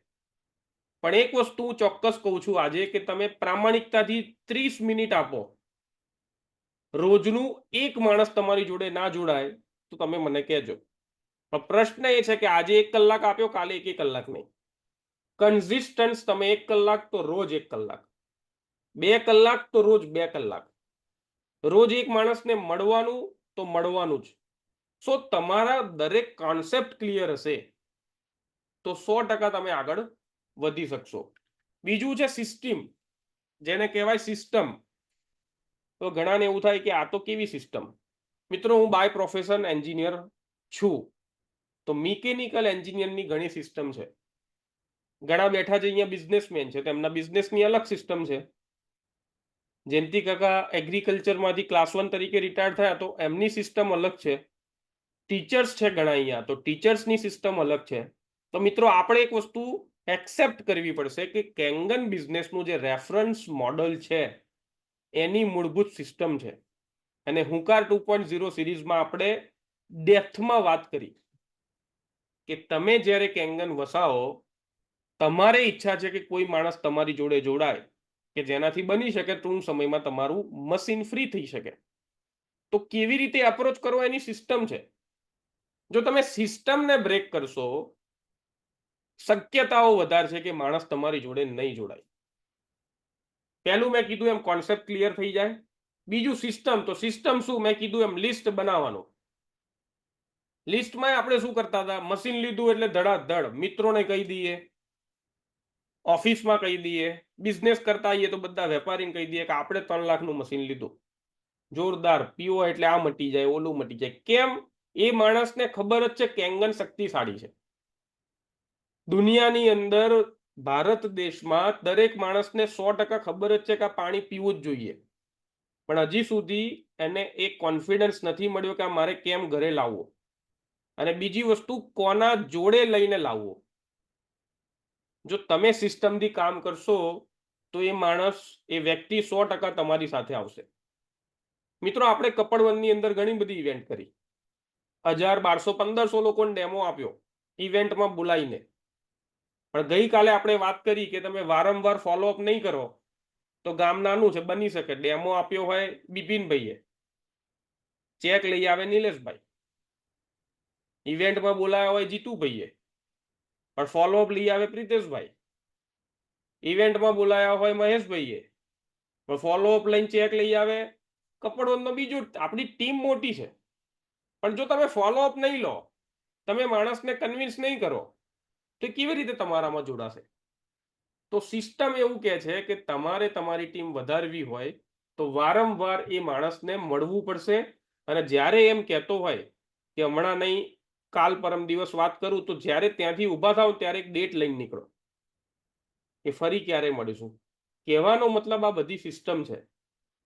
પણ એક વસ્તુ હું ચોક્કસ કહું છું આજે, કે તમે પ્રામાણિકતાથી 30 મિનિટ આપો. રોજનું એક માણસ તમારી જોડે ના જોડાય તો તમે મને કહેજો. પણ પ્રશ્ન એ છે કે આજે 1 કલાક આપ્યો, કાલે 1 કલાક નહીં. કન્સિસ્ટન્સ તમે 1 કલાક તો રોજ 1 કલાક, 2 કલાક તો રોજ 2 કલાક. રોજ એક માણસને મળવાનું તો મળવાનું જ. સો તમારા દરેક કોન્સેપ્ટ ક્લિયર હશે તો 100% તમે આગળ વધી શકશો. બીજું છે સિસ્ટમ, જેને કહેવાય સિસ્ટમ. તો ઘણાને એવું થાય કે આ તો કેવી સિસ્ટમ? મિત્રો, હું બાય પ્રોફેશન એન્જિનિયર છું, તો મિકેનિકલ એન્જિનિયરની ઘણી સિસ્ટમ છે. ઘણા બેઠા છે અહીંયા બિઝનેસમેન છે, તેમના બિઝનેસની અલગ સિસ્ટમ છે. જયંતિ કાકા એગ્રીકલ્ચરમાંથી ક્લાસ 1 તરીકે રિટાયર થયા, તો એમની સિસ્ટમ અલગ છે. ટીચર્સ છે ઘણા અહીંયા, તો ટીચર્સની સિસ્ટમ અલગ છે. તો મિત્રો, આપણે એક વસ્તુ એક્સેપ્ટ કરવી પડશે કે કેંગન બિઝનેસનું જે રેફરન્સ મોડલ છે, એની મૂળભૂત સિસ્ટમ છે. અને હુંકાર 2.0 સિરીઝમાં આપણે ડેપ્થમાં વાત કરી કે તમે જ્યારે કેંગન વસાવો, તમારે ઈચ્છા છે કે કોઈ માણસ તમારી જોડે જોડાય કે જેનાથી બની શકે ટૂંક સમયમાં તમારું મશીન ફ્રી થઈ શકે. તો કેવી રીતે એપ્રોચ કરવો એની સિસ્ટમ છે. જો તમે સિસ્ટમને બ્રેક કરશો, શક્યતાઓ વધારે છે કે માણસ તમારી જોડે નહીં જોડાય. પહેલું મેં કીધું એમ કોન્સેપ્ટ ક્લિયર થઈ જાય. બીજું સિસ્ટમ, તો સિસ્ટમ શું? મેં કીધું એમ લિસ્ટ બનાવવાનું. લિસ્ટમાં આપણે શું કરતા હતા? મશીન લીધું એટલે ધડાધડ મિત્રોને કહી દઈએ, ઓફિસમાં કહી દઈએ, બિઝનેસ કરતા આવીએ તો બધા વેપારીને કહી દઈએ કે આપણે 3 લાખનું મશીન લીધું, જોરદાર, પીઓ એટલે આ મટી જાય, ઓલું મટી જાય. કેમ? એ માણસને ખબર જ છે કેંગન શક્તિશાળી છે. દુનિયાની અંદર ભારત દેશમાં દરેક માણસને 100% ખબર જ છે કે આ પાણી પીવું જ જોઈએ, પણ હજી સુધી એને એક કોન્ફિડન્સ નથી મળ્યો કે આ મારે કેમ ઘરે લાવવો, અને બીજી વસ્તુ કોના જોડે લઈને લાવવો. જો તમે સિસ્ટમથી કામ કરશો તો એ માણસ, એ વ્યક્તિ 100% તમારી સાથે આવશે. મિત્રો, આપણે કપડવંજની અંદર ઘણી બધી ઇવેન્ટ કરી, 1000, 1200, 1500 લોકોને ડેમો આપ્યો ઇવેન્ટમાં બોલાવીને. પણ ગઈકાલે આપણે વાત કરી કે તમે વારંવાર ફોલોઅપ નહીં કરો તો ગામ નાનું છે, બની શકે ડેમો આપ્યો હોય બિપિનભાઈએ, ચેક લઈ આવે નિલેશભાઈ, ઇવેન્ટમાં બોલાયા હોય જીતુભાઈએ, પણ ફોલોઅપ લઈ આવે પ્રિતેશભાઈ, ઇવેન્ટમાં બોલાયા હોય મહેશભાઈએ, પણ ફોલોઅપ લઈને ચેક લઈ આવે કપડવંજનો બીજો. આપણી ટીમ મોટી છે, પણ જો તમે ફોલોઅપ નહીં લો, તમે માણસને કન્વિન્સ નહીં કરો, તો કેવી રીતે તમારામાં જોડાશે? તો સિસ્ટમ એવું કહે છે કે તમારે તમારી ટીમ વધારવી હોય તો વારંવાર એ માણસને મળવું પડશે. અને જ્યારે એમ કહેતો હોય કે હમણાં નહીં, કાલ પરમ દિવસ વાત કરું, તો જ્યારે ત્યાંથી ઊભા થાવ ત્યારે એક ડેટ લઈને નીકળો કે ફરી ક્યારે મળીશું. કહેવાનો મતલબ આ બધી સિસ્ટમ છે.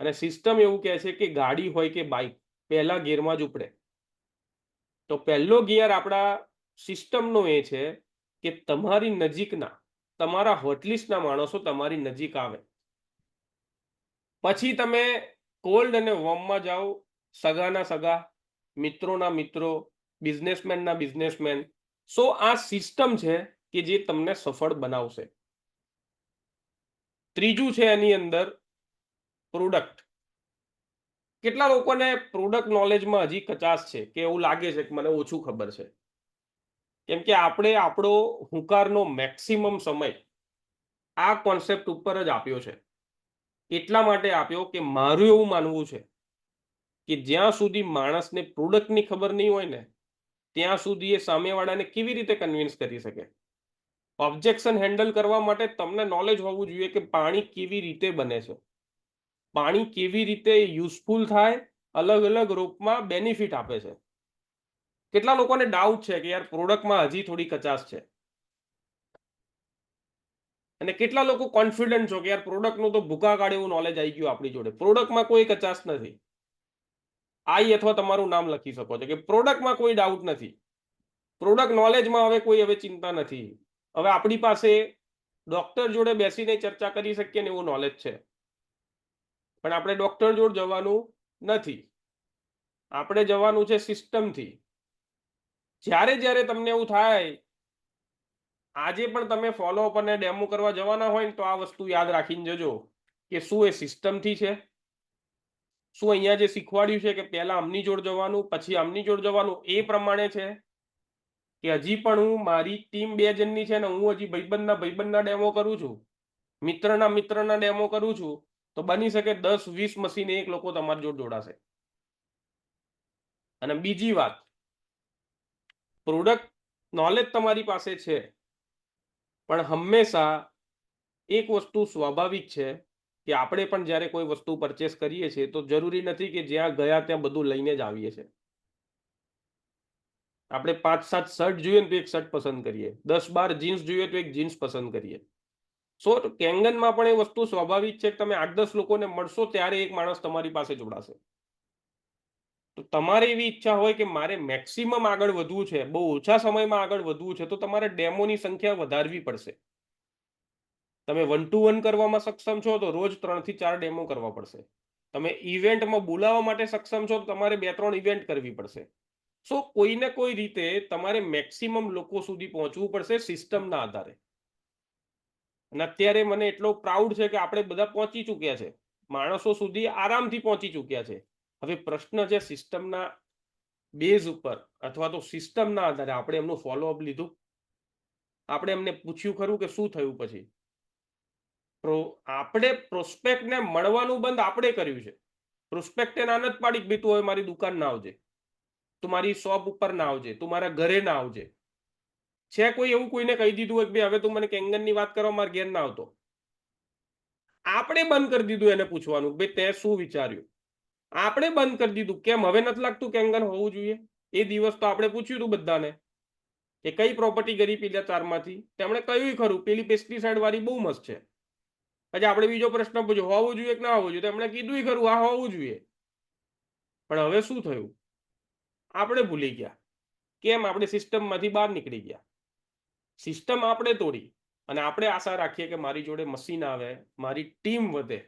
અને સિસ્ટમ એવું કહે છે કે ગાડી હોય કે બાઇક, પહેલા ગિયરમાં જ ઉપડે. તો પહેલો ગિયર આપણા સિસ્ટમનો એ છે કે તમારી નજીકના, તમારા હોટલિસ્ટના માણસો તમારી નજીક આવે. પછી તમે કોલ્ડ અને વોર્મમાં જાઓ, સગાના સગા, મિત્રોના મિત્રો, બિઝનેસમેનના બિઝનેસમેન. સો આ સિસ્ટમ છે કે જે તમને સફળ બનાવશે. ત્રીજું છે એની અંદર પ્રોડક્ટ. કેટલા લોકોને પ્રોડક્ટ નોલેજમાં હજી કચાશ છે કે એવું લાગે છે કે મને ઓછું ખબર છે? કેમ કે આપણે આપણો હુંકારનો મેક્સિમમ સમય આ કોન્સેપ્ટ ઉપર જ આપ્યો છે. એટલા માટે આપ્યો કે મારું એવું માનવું છે કે જ્યાં સુધી માણસને પ્રોડક્ટની ખબર નહીં હોય ને, ત્યાં સુધી એ સામેવાળાને કેવી રીતે કન્વિન્સ કરી શકે? ઓબ્જેક્શન હેન્ડલ કરવા માટે તમને નોલેજ હોવું જોઈએ કે પાણી કેવી રીતે બને છે, પાણી કેવી રીતે યુઝફુલ થાય, અલગ અલગ રૂપમાં બેનિફિટ આપે છે. કેટલા લોકોને ડાઉટ છે કે યાર પ્રોડક્ટમાં હજી થોડી કચાશ છે, અને કેટલા લોકો કોન્ફિડન્ટ છો કે યાર પ્રોડક્ટનું તો ભૂકા કાઢે એવું નોલેજ આવી ગયું આપણી જોડે, પ્રોડક્ટમાં કોઈ કચાશ નથી. આઈ અથવા તમારું નામ લખી શકો છો કે પ્રોડક્ટમાં કોઈ ડાઉટ નથી, પ્રોડક્ટ નોલેજમાં હવે કોઈ હવે ચિંતા નથી. હવે આપણી પાસે ડોક્ટર જોડે બેસીને ચર્ચા કરી શકીએ ને એવું નોલેજ છે, પણ આપણે ડોક્ટર જોડે જવાનું નથી, આપણે જવાનું છે સિસ્ટમથી. જ્યારે જ્યારે તમને એવું થાય, આજે પણ તમે ફોલોઅપ અને ડેમો કરવા જવાના હોય ને તો આ વસ્તુ યાદ રાખીને જજો કે શું એ સિસ્ટમથી છે, શું અહીંયા જે શીખવાડ્યું છે કે પહેલા આમની જોડ જવાનું પછી આમની જોડ જવાનું એ પ્રમાણે છે, કે હજી પણ હું મારી ટીમ 2 જણની છે ને હું હજી ભાઈબંધના ડેમો કરું છું, મિત્રના ડેમો કરું છું, તો બની શકે 10-20 મશીન એક લોકો તમારી જોડ જોડાશે. અને બીજી વાત, પ્રોડક્ટ નોલેજ તમારી પાસે છે, પણ હંમેશા એક વસ્તુ સ્વાભાવિક છે કે આપણે પણ જ્યારે કોઈ વસ્તુ પરચેસ કરીએ છીએ તો જરૂરી નથી કે જ્યાં ગયા ત્યાં બધું લઈને જ આવીએ છીએ. આપણે 5-7 શર્ટ જોઈએ તો એક શર્ટ પસંદ કરીએ, 10-12 જીન્સ જોઈએ તો એક જીન્સ પસંદ કરીએ. સો કેંગનમાં પણ એ વસ્તુ સ્વાભાવિક છે કે તમે 8-10 લોકોને મળશો ત્યારે એક માણસ તમારી પાસે જોડાશે. તો તમારે એવી ઈચ્છા હોય કે મારે મેક્સિમમ આગળ વધવું છે, બહુ ઓછા સમયમાં આગળ વધવું છે, તો તમારે ડેમોની સંખ્યા વધારવી પડશે. તમે 1 to 1 કરવામાં સક્ષમ છો તો રોજ 3 થી 4 ડેમો કરવા પડશે. તમે ઇવેન્ટમાં બોલાવવા માટે સક્ષમ છો તો તમારે 2-3 ઇવેન્ટ કરવી પડશે. સો કોઈને કોઈ રીતે તમારે મેક્સિમમ લોકો સુધી પહોંચવું પડશે સિસ્ટમના આધારે. અને અત્યારે મને એટલો પ્રાઉડ છે કે આપણે બધા પહોંચી ચૂક્યા છે, માણસો સુધી આરામથી પહોંચી ચૂક્યા છે. હવે પ્રશ્ન છે સિસ્ટમના બેઝ ઉપર અથવા તો સિસ્ટમના આધારે આપણે એમનું ફોલોઅપ લીધું? આપણે એમને પૂછ્યું ખરું કે શું થયું પછી? આપણે પ્રોસ્પેક્ટને મળવાનું બંધ આપણે કર્યું છે. પ્રોસ્પેક્ટે ના નથી પાડી કે ભાઈ તું હવે મારી દુકાન ના આવજે, તું મારી શોપ ઉપર ના આવજે, તું મારા ઘરે ના આવજે. છે કોઈ એવું કોઈને કહી દીધું હોય કે ભાઈ હવે તું મને કેંગનની વાત કરવા મારા ઘેર ના આવતો? આપણે બંધ કરી દીધું એને પૂછવાનું ભાઈ તે શું વિચાર્યું. આપણે બંધ કરી દીધું. કેમ? હવે નથી લાગતું કેંગન હોવું જોઈએ? એ દિવસ તો આપણે પૂછ્યું હતું બધાને કે કઈ પ્રોપર્ટી ગરી પેલા ચારમાંથી? તેમણે કહ્યું ખરું પેલી પેસ્ટિસાઇડ વાળી બહુ મસ્ત છે. પછી આપણે બીજો પ્રશ્ન પૂછ્યો હોવું જોઈએ કે ના હોવું જોઈએ? તેમણે કીધું ખરું આ હોવું જોઈએ. પણ હવે શું થયું? આપણે ભૂલી ગયા. કેમ? આપણે સિસ્ટમમાંથી બહાર નીકળી ગયા. સિસ્ટમ આપણે તોડી અને આપણે આશા રાખીએ કે મારી જોડે મશીન આવે, મારી ટીમ વધે.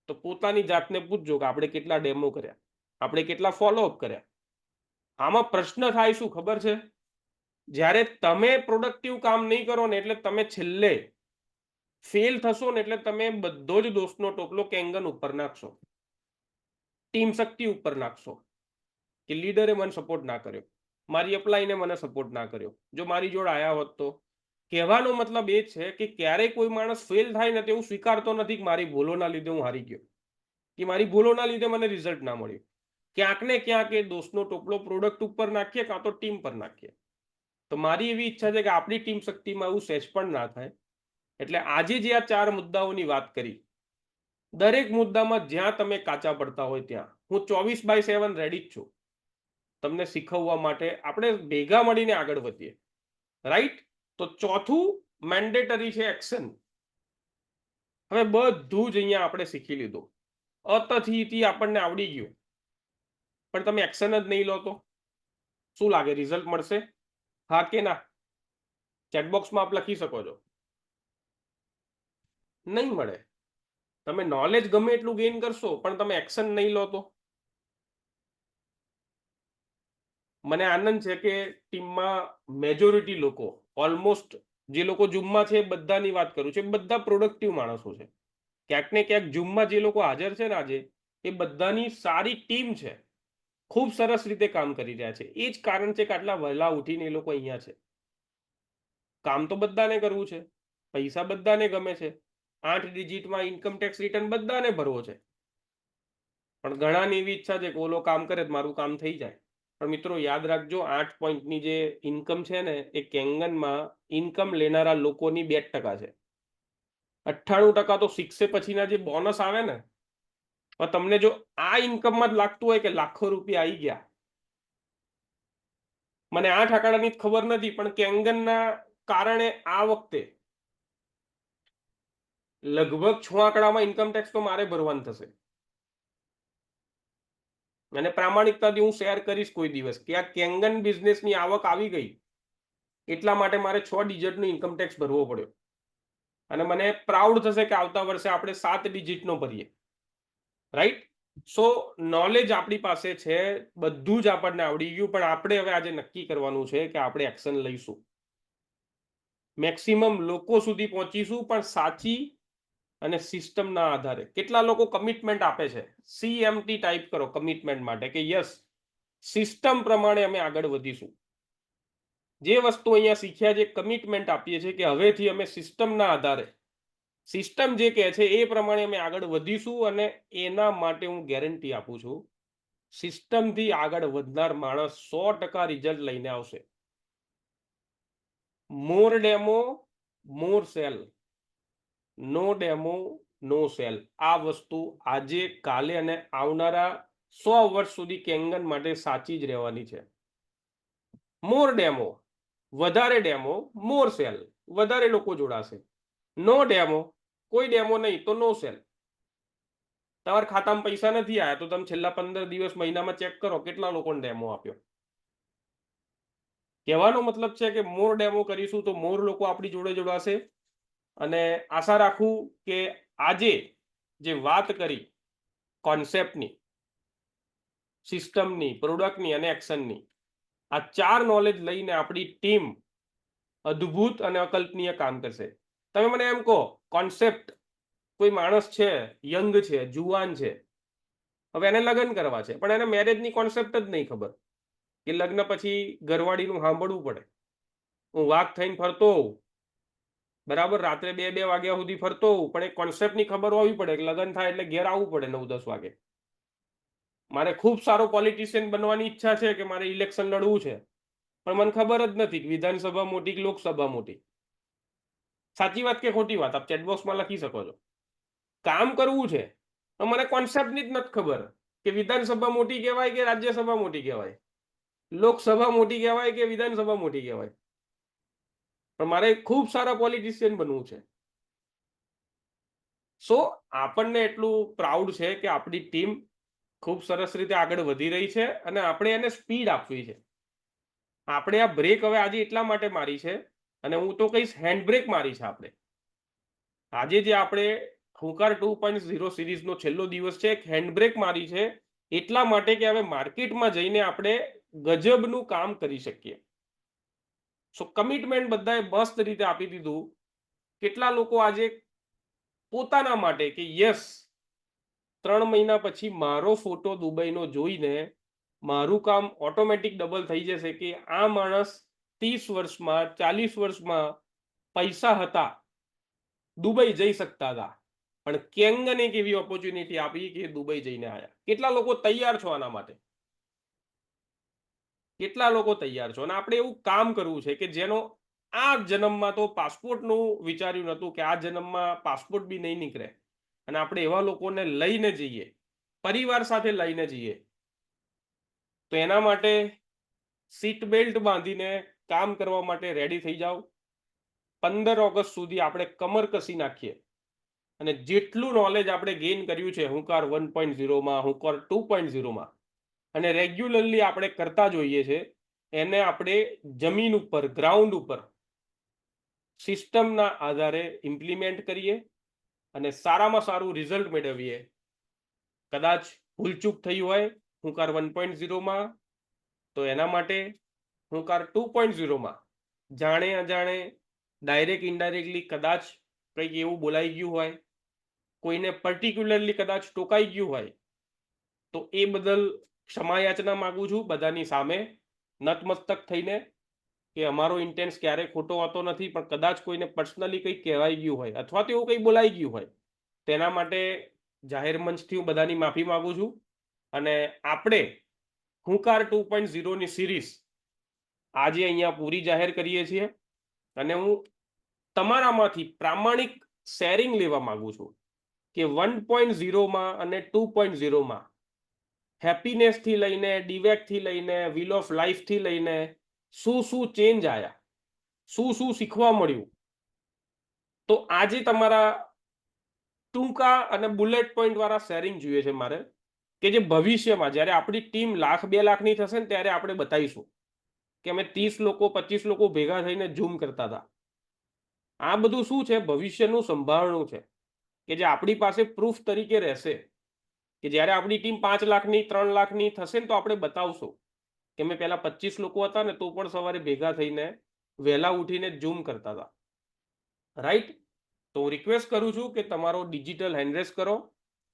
તો પોતાની જાતને પૂછજો કે આપણે કેટલા ડેમો કર્યા, આપણે કેટલા ફોલોઅપ કર્યા. આમાં પ્રશ્ન થાય શું ખબર છે? જ્યારે તમે પ્રોડક્ટિવ કામ નહીં કરો ને એટલે તમે છેલ્લે ફેલ થશો ને એટલે તમે બધો જ દોષનો ટોપલો કેંગન ઉપર નાખશો, ટીમ શક્તિ ઉપર નાખશો કે લીડરે મને સપોર્ટ ના કર્યો, મારી અપ્લાયને મને સપોર્ટ ના કર્યો. જો મારી જોડે આયા હોત તો. કહેવાનો મતલબ એ છે કે ક્યારેય કોઈ માણસ ફેલ થાય ને તેવું સ્વીકારતો નથી કે મારી ભૂલોના લીધે હું હારી ગયો કે મારી ભૂલોના લીધે મને રિઝલ્ટ ના મળ્યું. ક્યાંક ને ક્યાંક એ દોષનો ટોપલો પ્રોડક્ટ ઉપર નાખીએ કાં તો ટીમ પર નાખીએ. તો મારી એવી ઈચ્છા છે કે આપણી ટીમ શક્તિમાં એવું સહેજ પણ ના થાય. એટલે આજે જે આ 4 મુદ્દાઓની વાત કરી, દરેક મુદ્દામાં જ્યાં તમે કાચા પડતા હોય ત્યાં હું 24/7 રેડી જ છું તમને શીખવવા માટે. આપણે ભેગા મળીને આગળ વધીએ. રાઈટ? તો ચોથું મેન્ડેટરી છે એક્શન. હવે બધું જ અહીંયા આપણે શીખી લીધું, અતથી આપણને આવડી ગયું, પણ તમે એક્શન જ નહીં લો તો શું લાગે? રિઝલ્ટ મળશે? હા કે ના? ચેટબોક્સમાં આપ લખી શકો છો. નહીં મળે. તમે નોલેજ ગમે એટલું ગેઇન કરશો પણ તમે એક્શન નહીં લો તો. મને આનંદ છે કે ટીમમાં મેજોરિટી લોકો, ઓલમોસ્ટ જે લોકો ઝૂમમાં છે બધાની વાત કરું છું, બધા પ્રોડક્ટિવ માણસો છે. ક્યાંક ને ક્યાંક ઝૂમમાં જે લોકો હાજર છે ને આજે, એ બધાની સારી ટીમ છે, ખૂબ સરસ રીતે કામ કરી રહ્યા છે. એ જ કારણ છે કે આટલા વહેલા ઉઠીને એ લોકો અહીંયા છે. કામ તો બધાને કરવું છે, પૈસા બધાને ગમે છે, 8 ડિજિટમાં ઇન્કમ ટેક્સ રિટર્ન બધાને ભરવો છે. પણ ઘણાની એવી ઈચ્છા છે કે ઓલો કામ કરે તો મારું કામ થઈ જાય. પણ મિત્રો યાદ રાખજો, 8 પોઈન્ટની જે ઇન્કમ છે ને એ કેંગનમાં ઇન્કમ લેનારા લોકોની 2% છે. 98% તો શીખશે પછીના જે બોનસ આવે ને, તમને જો આ ઇન્કમમાં જ લાગતું હોય કે લાખો રૂપિયા આવી ગયા, મને 8 આંકડાની ખબર નથી પણ કેંગનના કારણે આ વખતે લગભગ 6 આંકડામાં ઇન્કમ ટેક્સ તો મારે ભરવાનું થશે. અને પ્રામાણિકતાથી હું શેર કરીશ કોઈ દિવસ કે આ કેંગન બિઝનેસની આવક આવી ગઈ એટલા માટે મારે 6 ડિજિટનો ઇન્કમ ટેક્સ ભરવો પડ્યો. અને મને પ્રાઉડ થશે કે આવતા વર્ષે આપણે 7 ડિજિટનો ભરીએ. રાઈટ? સો નોલેજ આપણી પાસે છે, બધું જ આપણને આવડી ગયું, પણ આપણે હવે આજે નક્કી કરવાનું છે કે આપણે એક્શન લઈશું, મેક્સિમમ લોકો સુધી પહોંચીશું, પણ સાચી અને સિસ્ટમના આધારે. કેટલા લોકો કમિટમેન્ટ આપે છે? CMT ટાઈપ કરો કમિટમેન્ટ માટે કે યસ, સિસ્ટમ પ્રમાણે અમે આગળ વધીશું. જે વસ્તુ અહીંયા શીખ્યા છે કમિટમેન્ટ આપીએ છીએ કે હવેથી અમે સિસ્ટમના આધારે, સિસ્ટમ જે કહે છે એ પ્રમાણે અમે આગળ વધીશું. અને એના માટે હું ગેરંટી આપું છું, સિસ્ટમથી આગળ વધનાર માણસ 100% રિઝલ્ટ લઈને આવશે. મોર ડેમો મોર સેલ, નો ડેમો નો સેલ. આ વસ્તુ આજે, કાલે અને આવનારા 100 વર્ષ સુધી કેંગન માટે સાચી જ રહેવાની છે. મોર ડેમો, વધારે ડેમો, મોર સેલ, વધારે લોકો જોડાશે. નો ડેમો, કોઈ ડેમો નહીં તો નો સેલ. તમારા ખાતામાં પૈસા નથી આવ્યા તો તમે છેલ્લા 15 દિવસ, મહિનામાં ચેક કરો કેટલા લોકોને ડેમો આપ્યો. કહેવાનો મતલબ છે કે મોર ડેમો કરીશું તો મોર લોકો આપણી જોડે જોડાશે. અને આશા રાખું કે આજે જે વાત કરી કોન્સેપ્ટની, સિસ્ટમની, પ્રોડક્ટની અને એક્શનની, આ 4 નોલેજ લઈને આપણી ટીમ અદ્ભુત અને અકલ્પનીય કામ કરશે. તમે મને એમ કહો, કોન્સેપ્ટ, કોઈ માણસ છે, યંગ છે, જુવાન છે, હવે એને લગ્ન કરવા છે પણ એને મેરેજની કોન્સેપ્ટ જ નહીં ખબર, કે લગ્ન પછી ઘરવાળીનું સાંભળવું પડે. હું વાઘ થઈને ફરતો હોઉં, બરાબર, રાત્રે 2 વાગ્યા સુધી ફરતો હોઉં, પણ એ કોન્સેપ્ટની ખબર હોવી પડે કે લગ્ન થાય એટલે ઘેર આવવું પડે 9-10 વાગે. મારે ખૂબ સારો પોલિટિશિયન બનવાની ઈચ્છા છે કે મારે ઇલેક્શન લડવું છે, પણ મને ખબર જ નથી કે વિધાનસભા મોટી કે લોકસભા મોટી. સાચી વાત કે ખોટી વાત? આપ ચેટબોક્સમાં લખી શકો છો. કામ કરવું છે, પણ મને કોન્સેપ્ટની જ નથી ખબર કે વિધાનસભા મોટી કહેવાય કે રાજ્યસભા મોટી કહેવાય, લોકસભા મોટી કહેવાય કે વિધાનસભા મોટી કહેવાય. પણ મારે ખૂબ સારા પોલિટિશિયન બનવું છે. સો આપણને એટલું પ્રાઉડ છે કે આપણી ટીમ ખૂબ સરસ રીતે આગળ વધી રહી છે અને આપણે એને સ્પીડ આપવી છે. આપણે આ બ્રેક હવે આજે એટલા માટે મારી છે, અને હું તો કહીશ હેન્ડ બ્રેક મારી છે આપણે. આજે જે આપણે હુંકાર 2.0 સિરીઝનો છેલ્લો દિવસ છે, એક હેન્ડ બ્રેક મારી છે એટલા માટે કે હવે માર્કેટમાં જઈને આપણે ગજબનું કામ કરી શકીએ. સો કમિટમેન્ટ બધાએ મસ્ત રીતે આપી દીધું. કેટલા લોકો આજે પોતાના માટે કે યસ 3 મહિના પછી મારો ફોટો દુબઈનો જોઈને મારું કામ ઓટોમેટિક ડબલ થઈ જશે કે આ માણસ 30 વર્ષમાં 40 વર્ષમાં પૈસા હતા, દુબઈ જઈ શકતા હતા, પણ કેંગને એક એવી ઓપોર્ચ્યુનિટી આપી કે દુબઈ જઈને આવ્યા. કેટલા લોકો તૈયાર છો આના માટે? કેટલા લોકો તૈયાર છો? અને આપણે એવું કામ કરવું છે કે જેનો આ જન્મમાં તો પાસપોર્ટનું વિચાર્યું નહોતું કે આ જન્મમાં પાસપોર્ટ બી નહીં નીકળે, અને આપણે એવા લોકોને લઈને જઈએ, પરિવાર સાથે લઈને જઈએ. તો એના માટે સીટ બેલ્ટ બાંધીને કામ કરવા માટે રેડી થઈ જાઓ. 15 ઓગસ્ટ સુધી આપણે કમર કસી નાખીએ અને જેટલું નોલેજ આપણે ગેઇન કર્યું છે હુંકાર 1.0માં, હુંકાર 2.0માં, અને રેગ્યુલરલી આપણે કરતા જોઈએ છે, એને આપણે જમીન ઉપર, ગ્રાઉન્ડ ઉપર સિસ્ટમના આધારે ઇમ્પ્લિમેન્ટ કરીએ અને સારામાં સારું રિઝલ્ટ મેળવીએ. કદાચ ભૂલચૂક થઈ હોય હુંકાર 1.0માં, તો એના માટે હુંકાર 2.0માં જાણે અજાણે, ડાયરેક્ટ ઇનડાયરેક્ટલી કદાચ કંઈક એવું બોલાઈ ગયું હોય, કોઈને પર્ટિક્યુલરલી કદાચ ટોકાઈ ગયું હોય, તો એ બદલ ક્ષમાયાચના માગું છું બધાની સામે નતમસ્તક થઈને કે અમારો ઇન્ટેન્સ ક્યારેય ખોટો હોતો નથી, પણ કદાચ કોઈને પર્સનલી કંઈક કહેવાઈ ગયું હોય અથવા તો એવું કંઈ બોલાઈ ગયું હોય, તેના માટે જાહેર મંચથી હું બધાની માફી માગું છું. અને આપણે હુંકાર 2.0ની સિરીઝ આજે અહીંયા પૂરી જાહેર કરીએ છીએ, અને હું તમારામાંથી પ્રામાણિક શેરિંગ લેવા માંગુ છું કે 1.0માં અને 2.0માં હેપીનેસથી લઈને, ડીવેકથી લઈને, વ્હીલ ઓફ લાઈફથી લઈને શું શું ચેન્જ આવ્યા, શું શું શીખવા મળ્યું. તો આજે તમારા ટૂંકા અને બુલેટ પોઈન્ટ વાળા શેરિંગ જોઈએ છે મારે, કે જે ભવિષ્યમાં જ્યારે આપણી ટીમ 1,00,000-2 લાખની થશે ને ત્યારે આપણે બતાવીશું કે અમે 30 લોકો 25 લોકો ભેગા થઈને ઝૂમ કરતા હતા. આ બધું શું છે? ભવિષ્યનું સંભાળનું છે કે જે આપણી પાસે પ્રૂફ તરીકે રહેશે કે જ્યારે આપણી ટીમ 5 લાખની 3 લાખની થશે ને તો આપણે બતાવશું કે મેં પહેલા 25 લોકો હતા ને તો પણ સવારે ભેગા થઈને વહેલા ઉઠીને ઝૂમ કરતા હતા. રાઈટ? તો હું રિક્વેસ્ટ કરું છું કે તમારો ડિજિટલ હેન્ડરેસ કરો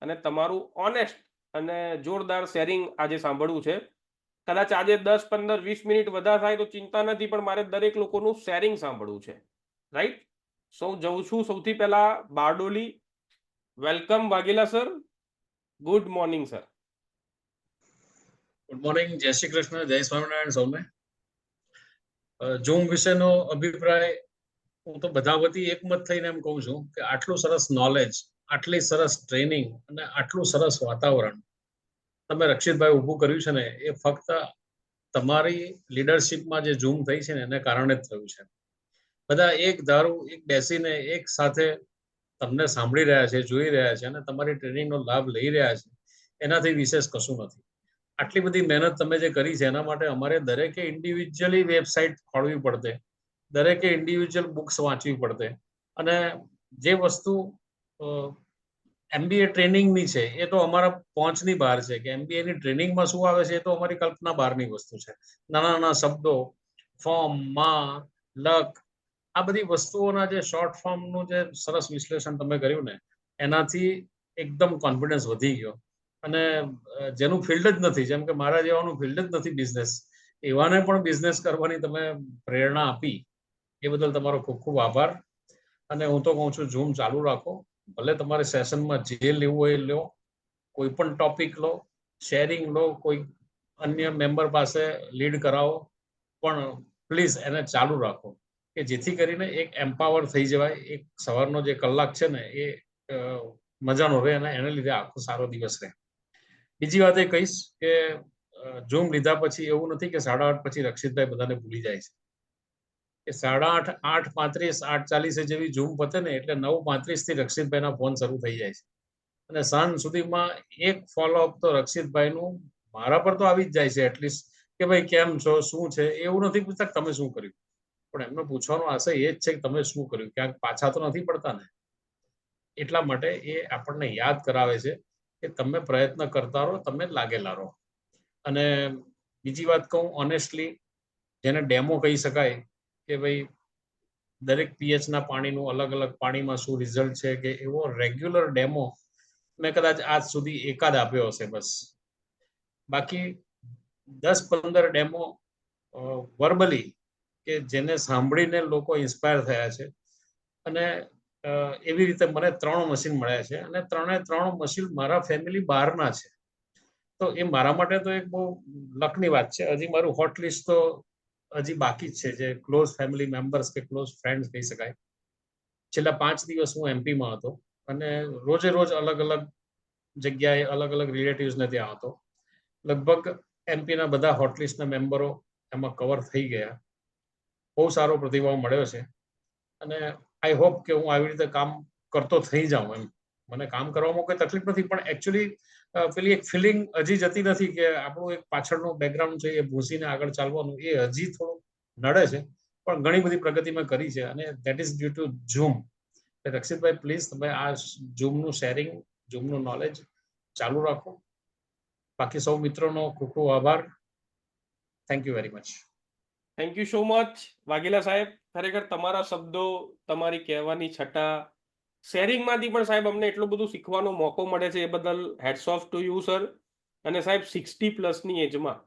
અને તમારું ઓનેસ્ટ અને જોરદાર શેરિંગ આજે સાંભળવું છે. કદાચ આજે 10, 15, 20 મિનિટ વધારે થાય તો ચિંતા નથી, પણ મારે દરેક લોકોનું શેરિંગ સાંભળવું છે. રાઈટ? સો જઉં છું સૌથી પહેલા Bardoli. Welcome Vaghela sir. Good morning sir. Good morning, જય શ્રી કૃષ્ણ, જય સ્વામિનારાયણ સૌને. ઝૂમ વિશેનો અભિપ્રાય હું તો બધા વતી એકમત થઈને એમ કહું છું કે આટલું સરસ નોલેજ, આટલી સરસ ટ્રેનિંગ અને આટલું સરસ વાતાવરણ તમે રક્ષિતભાઈ ઊભું કર્યું છે ને, એ ફક્ત તમારી લીડરશિપમાં જે ઝૂમ થઈ છે ને એને કારણે જ થયું છે. બધા એક ધારું એક બેસીને એક સાથે તમને સાંભળી રહ્યા છે, જોઈ રહ્યા છે અને તમારી ટ્રેનિંગનો લાભ લઈ રહ્યા છે, એનાથી વિશેષ કશું નથી. આટલી બધી મહેનત તમે જે કરી છે એના માટે અમારે દરેકે ઇન્ડિવિજ્યુઅલી વેબસાઇટ ખોલવી પડતે, દરેકે ઇન્ડિવિજ્યુઅલ બુક્સ વાંચવી પડતે, અને જે વસ્તુ MBA ટ્રેનિંગની છે એ તો અમારા પહોંચની બહાર છે કે MBAની ટ્રેનિંગમાં શું આવે છે એ તો અમારી કલ્પના બહારની વસ્તુ છે. નાના નાના શબ્દો, ફોર્મ, માં, લક, આ બધી વસ્તુઓના જે શોર્ટ ફોર્મનું જે સરસ વિશ્લેષણ તમે કર્યું ને, એનાથી એકદમ કોન્ફિડન્સ વધી ગયો. અને જેનું ફિલ્ડ જ નથી, જેમ કે મારા જેવાનું ફિલ્ડ જ નથી બિઝનેસ, એવાને પણ બિઝનેસ કરવાની તમે પ્રેરણા આપી એ બદલ તમારો ખૂબ ખૂબ આભાર. અને હું તો કહું છું ઝૂમ ચાલુ રાખો, ભલે તમારે સેશનમાં જે લેવું હોય એ લો, કોઈ પણ ટોપિક લો, શેરિંગ લો, કોઈ અન્ય મેમ્બર પાસે લીડ કરાવો, પણ પ્લીઝ એને ચાલુ રાખો કે જેથી કરીને એક એમ્પાવર થઈ જવાય. એક સવારનો જે કલાક છે ને એ મજાનો રહે અને એને લીધે આખો સારો દિવસ રહે. બીજી વાત એ કહીશ કે ઝૂમ લીધા પછી એવું નથી કે 8:30 પછી રક્ષિતભાઈ બધાને ભૂલી જાય છે. કે 8:30, 8:35, 8:40 જેવી ઝૂમ પતે ને એટલે 9:35 થી રક્ષિતભાઈના ફોન શરૂ થઈ જાય છે અને સાંજ સુધીમાં એક ફોલોઅપ તો રક્ષિતભાઈનું મારા પર તો આવી જ જાય છે એટલીસ્ટ, કે ભાઈ કેમ છો, શું છે. એવું નથી પૂછતા તમે શું કર્યું, પણ એમને પૂછવાનો આશય એ જ છે કે તમે શું કર્યું, ક્યાંક પાછા તો નથી પડતા ને. એટલા માટે એ આપણને યાદ કરાવે છે કે તમે પ્રયત્ન કરતા રહો, તમે લાગેલા રહો. અને બીજી વાત કહું ઓનેસ્ટલી, જેને ડેમો કહી શકાય કે ભાઈ દરેક પીએચ ના પાણીનું અલગ અલગ પાણીમાં શું રિઝલ્ટ છે, કે એવો રેગ્યુલર ડેમો મેં કદાચ આજ સુધી એકાદ આપ્યો હશે બસ. બાકી 10-15 ડેમો વર્બલી કે જેને સાંભળીને લોકો ઇન્સ્પાયર થયા છે. અને એવી રીતે મને 3 મશીન મળ્યા છે અને 3 મશીન મારા ફેમિલી બહારના છે. તો એ મારા માટે તો એક બહુ લકની વાત છે. હજી મારું હોટ લિસ્ટ તો હજી બાકી જ છે, જે ક્લોઝ ફેમિલી મેમ્બર્સ કે ક્લોઝ ફ્રેન્ડ્સ કહી શકાય. છેલ્લા 5 દિવસ હું એમપીમાં હતો અને રોજે રોજ અલગ અલગ જગ્યાએ અલગ અલગ રિલેટિવ્સને ત્યાં હતો. લગભગ એમપીના બધા હોટલિસ્ટના મેમ્બરો એમાં કવર થઈ ગયા. બહુ સારો પ્રતિભાવ મળ્યો છે અને આઈ હોપ કે હું આવી રીતે કામ કરતો થઈ જાઉં. એમ મને કામ કરવામાં કોઈ તકલીફ નથી, પણ એકચ્યુઅલી પેલી એક ફિલિંગ હજી જતી નથી કે આપણું એક પાછળનું બેકગ્રાઉન્ડ છે એ ભૂસીને આગળ ચાલવાનું એ હજી થોડું નડે છે. પણ ઘણી બધી પ્રગતિ મેં કરી છે અને that is due to Zoom. રક્ષિતભાઈ પ્લીઝ તમે આ ઝૂમનું શેરિંગ, ઝૂમનું નોલેજ ચાલુ રાખો. બાકી સૌ મિત્રોનો ખૂબ ખૂબ આભાર. Thank you very much. Thank you so much Vaghela સાહેબ. ખરેખર તમારા શબ્દો, તમારી કહેવાની છટા, શેરિંગમાંથી પણ સાહેબ અમને એટલું બધું શીખવાનો મોકો મળે છે, એ બદલ heads of to you sir. અને સાહેબ 60+ એજમાં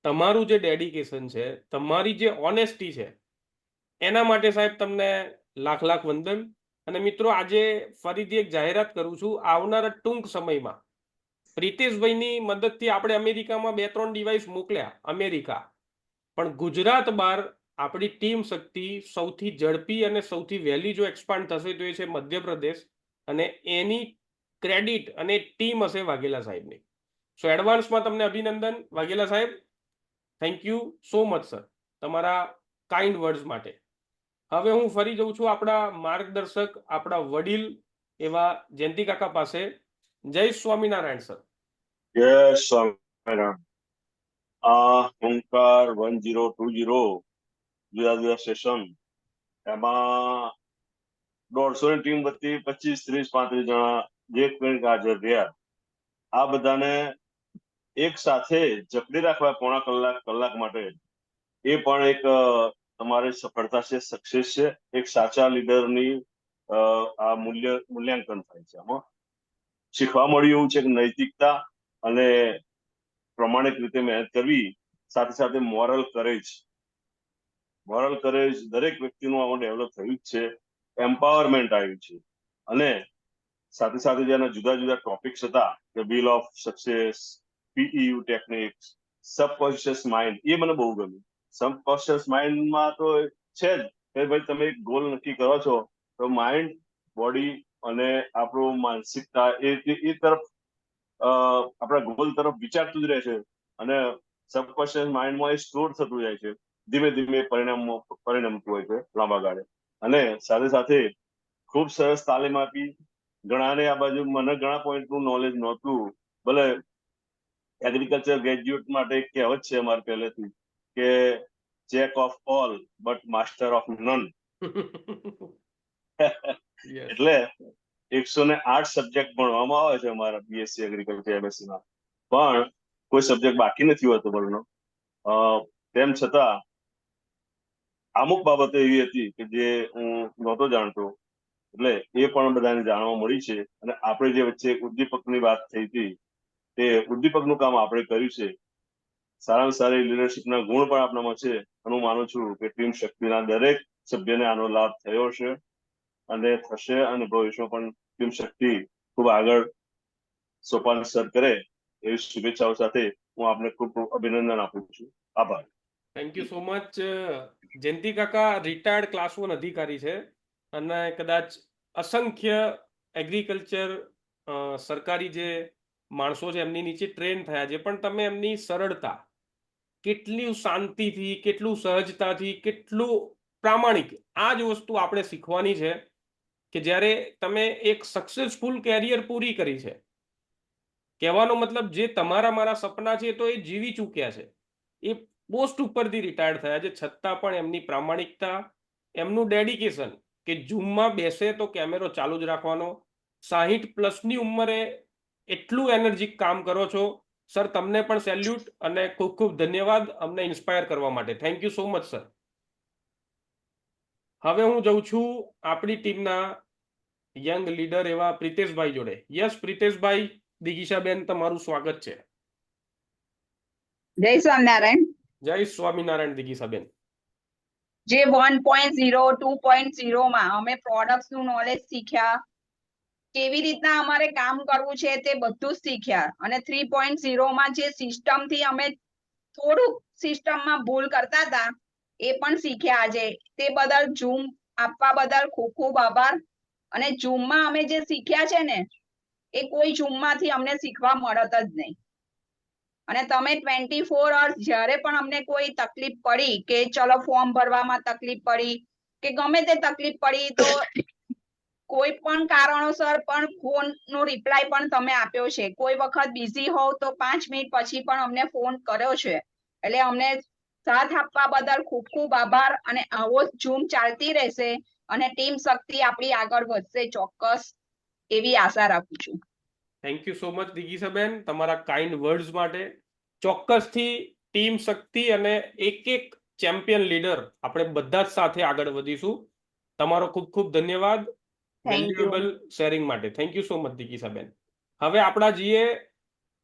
તમારું જે ડેડિકેશન છે, તમારી જે ઓનેસ્ટી છે, એના માટે સાહેબ તમને લાખ લાખ વંદન. અને મિત્રો આજે ફરીથી એક જાહેરાત કરું છું, આવનારા ટૂંક સમયમાં પ્રિતેશભાઈની મદદથી આપણે અમેરિકામાં 2-3 ડિવાઇસ મોકલ્યા અમેરિકા, પણ ગુજરાત બહાર આપણી ટીમ શક્તિ સૌથી ઝડપી અને સૌથી વહેલી જો એક્સપાન્ડ થશે તો એ છે મધ્યપ્રદેશ, અને એની ક્રેડિટ અને ટીમ હશે વાઘેલા સાહેબની. સો એડવાન્સમાં તમને અભિનંદન વાઘેલા સાહેબ. Thank you so much sir તમારા કાઇન્ડ વર્ડ્સ માટે. હવે હું ફરી જઉં છું આપણા માર્ગદર્શક, આપણા વડીલ એવા જયંતિ કાકા પાસે. જય સ્વામિનારાયણ સર. જય સ્વામિનારાયણ. આ ઓમકાર 1020 જુદા જુદા સેશન, એમાં 150 ની ટીમ વતી 25, 30, 35 જણા જે મિનિટ હાજર રહ્યા. આ બધાને એક સાથે જકડી રાખવા પોણા કલાક માટે એ પણ એક તમારી સફળતા છે, સક્સેસ છે. એક સાચા લીડરની આ મૂલ્યાંકન થાય છે. આમાં શીખવા મળ્યું એવું છે કે નૈતિકતા અને પ્રમાણિક રીતે મહેનત કરવી, સાથે સાથે મોરલ કરેજ દરેક વ્યક્તિનું આમાં ડેવલપ થયું જ છે. એમ્પાવરમેન્ટ આવ્યું છે. અને સાથે સાથે જેના જુદા જુદા ટોપિક્સ હતા કે વ્હીલ ઓફ સક્સેસ, પીઈયુ ટેકનિક્સ, સબકોન્શિયસ માઇન્ડ, એ મને બહુ ગમ્યું. સબકોન્શિયસ માઇન્ડમાં તો છે જ કે ભાઈ તમે એક ગોલ નક્કી કરો છો તો માઇન્ડ, બોડી અને આપણું માનસિકતા એ તરફ આપણા ગોલ તરફ વિચારતું જ રહે છે અને સબકોન્શિયસ માઇન્ડમાં એ સ્ટોર થતું જાય છે. ધીમે ધીમે પરિણમતું હોય છે લાંબા ગાળે. અને સાથે સાથે ખૂબ સરસ તાલીમ આપી. ઘણાને આ બાજુ મને ઘણા પોઈન્ટનું નોલેજ નહોતું. ભલે એગ્રીકલ્ચર ગ્રેજ્યુએટ માટે એક કહેવત છે અમારે પહેલેથી કે Jack of all but master of none. એટલે 108 સબ્જેક્ટ ભણવામાં આવે છે અમારા બીએસસી એગ્રીકલ્ચર એમએસસી માં, પણ કોઈ સબ્જેક્ટ બાકી નથી હોતો ભણવાનો. તેમ છતાં અમુક બાબતો એવી હતી કે જે હું નહોતો જાણતો, એટલે એ પણ બધાને જાણવા મળી છે. અને આપણે જે વચ્ચે ઉદ્દીપકની વાત થઈ હતી તે ઉદ્દીપકનું કામ આપણે કર્યું છે. સારામાં સારી લીડરશિપના ગુણ પણ આપણામાં છે. અને હું માનું છું કે ટીમ શક્તિના દરેક સભ્યને આનો લાભ થયો છે અને થશે, અને ભવિષ્યમાં પણ ટીમ શક્તિ ખૂબ આગળ સોપાન સર કરે એવી શુભેચ્છાઓ સાથે હું આપને ખૂબ ખૂબ અભિનંદન આપું છું. આભાર. Thank you so much. Jayanti કાકા રિટાયર્ડ ક્લાસ 1 અધિકારી છે અને કદાચ અસંખ્ય એગ્રીકલ્ચર સરકારી જે માણસો છે એમની નીચે ટ્રેન થયા છે, પણ તમે એમની સરળતા, કેટલી શાંતિથી, કેટલું સહજતાથી, કેટલું પ્રામાણિક, આ જ વસ્તુ આપણે શીખવાની છે કે જ્યારે તમે એક સક્સેસફુલ કેરિયર પૂરી કરી છે, કહેવાનો મતલબ જે તમારા મારા સપના છે તો એ જીવી ચૂક્યા છે, એ પોસ્ટ ઉપરથી રિટાયર્ડ થયા છે, છતાં પણ એમની પ્રામાણિકતા, એમનું ડેડિકેશન કે ઝૂમમાં બેસે તો કેમેરો ચાલુ જ રાખવાનો, 60+ ઉંમરે એટલું એનર્જીક કામ કરો છો સર. તમને પણ સેલ્યુટ અને ખૂબ ખૂબ ધન્યવાદ અમને ઇન્સ્પાયર કરવા માટે. Thank you so much sir. હવે હું જઉં છું આપણી ટીમના યંગ લીડર એવા પ્રિતેશભાઈ જોડે. યસ પ્રિતેશભાઈ, દિગીશાબેન, તમારું સ્વાગત છે. જય સ્વામિનારાયણ. જય સ્વામિનારાયણ દિગીશાબેન. જે 1.0 2.0 માં અમે પ્રોડક્ટ્સ નું નોલેજ શીખ્યા, કેવી રીતના અમારે કામ કરવું છે તે બધું જ શીખ્યા, અને 3.0 માં જે સિસ્ટમ થી અમે થોડુંક સિસ્ટમમાં ભૂલ કરતા હતા એ પણ શીખ્યા આજે. તે બદલ ઝૂમ આપવા બદલ ખૂબ ખૂબ આભાર. અને ઝૂમમાં અમે જે શીખ્યા છે ને એ કોઈ ઝૂમમાંથી અમને શીખવા મળત જ નહીં. અને તમે 24 અવર્સ જ્યારે પણ અમને કોઈ તકલીફ પડી કે ચલો ફોર્મ ભરવામાં તકલીફ પડી કે ગમે તે તકલીફ પડી તો કોઈ પણ કારણોસર પણ ફોન નો રિપ્લાય પણ તમે આપ્યો છે. કોઈ વખત બિઝી હોવ તો 5 મિનિટ પછી પણ અમને ફોન કર્યો છે. એટલે અમને સાથ આપવા બદલ ખૂબ ખૂબ આભાર. અને આવો જ ઝૂમ ચાલતી રહેશે અને ટીમ શક્તિ આપણી આગળ વધશે ચોક્કસ, એવી આશા રાખું છું. થેન્ક યુ સો મચ દિગીશાબેન તમારા કાઇન્ડ વર્ડ્સ માટે. ચોક્કસથી ટીમ શક્તિ અને એક એક ચેમ્પિયન લીડર આપણે બધા જ સાથે આગળ વધીશું. તમારો ખૂબ ખૂબ ધન્યવાદ વેલ્યુએબલ શેરિંગ માટે. થેન્ક યુ સો મચ દિગીશાબેન. હવે આપણા જઈએ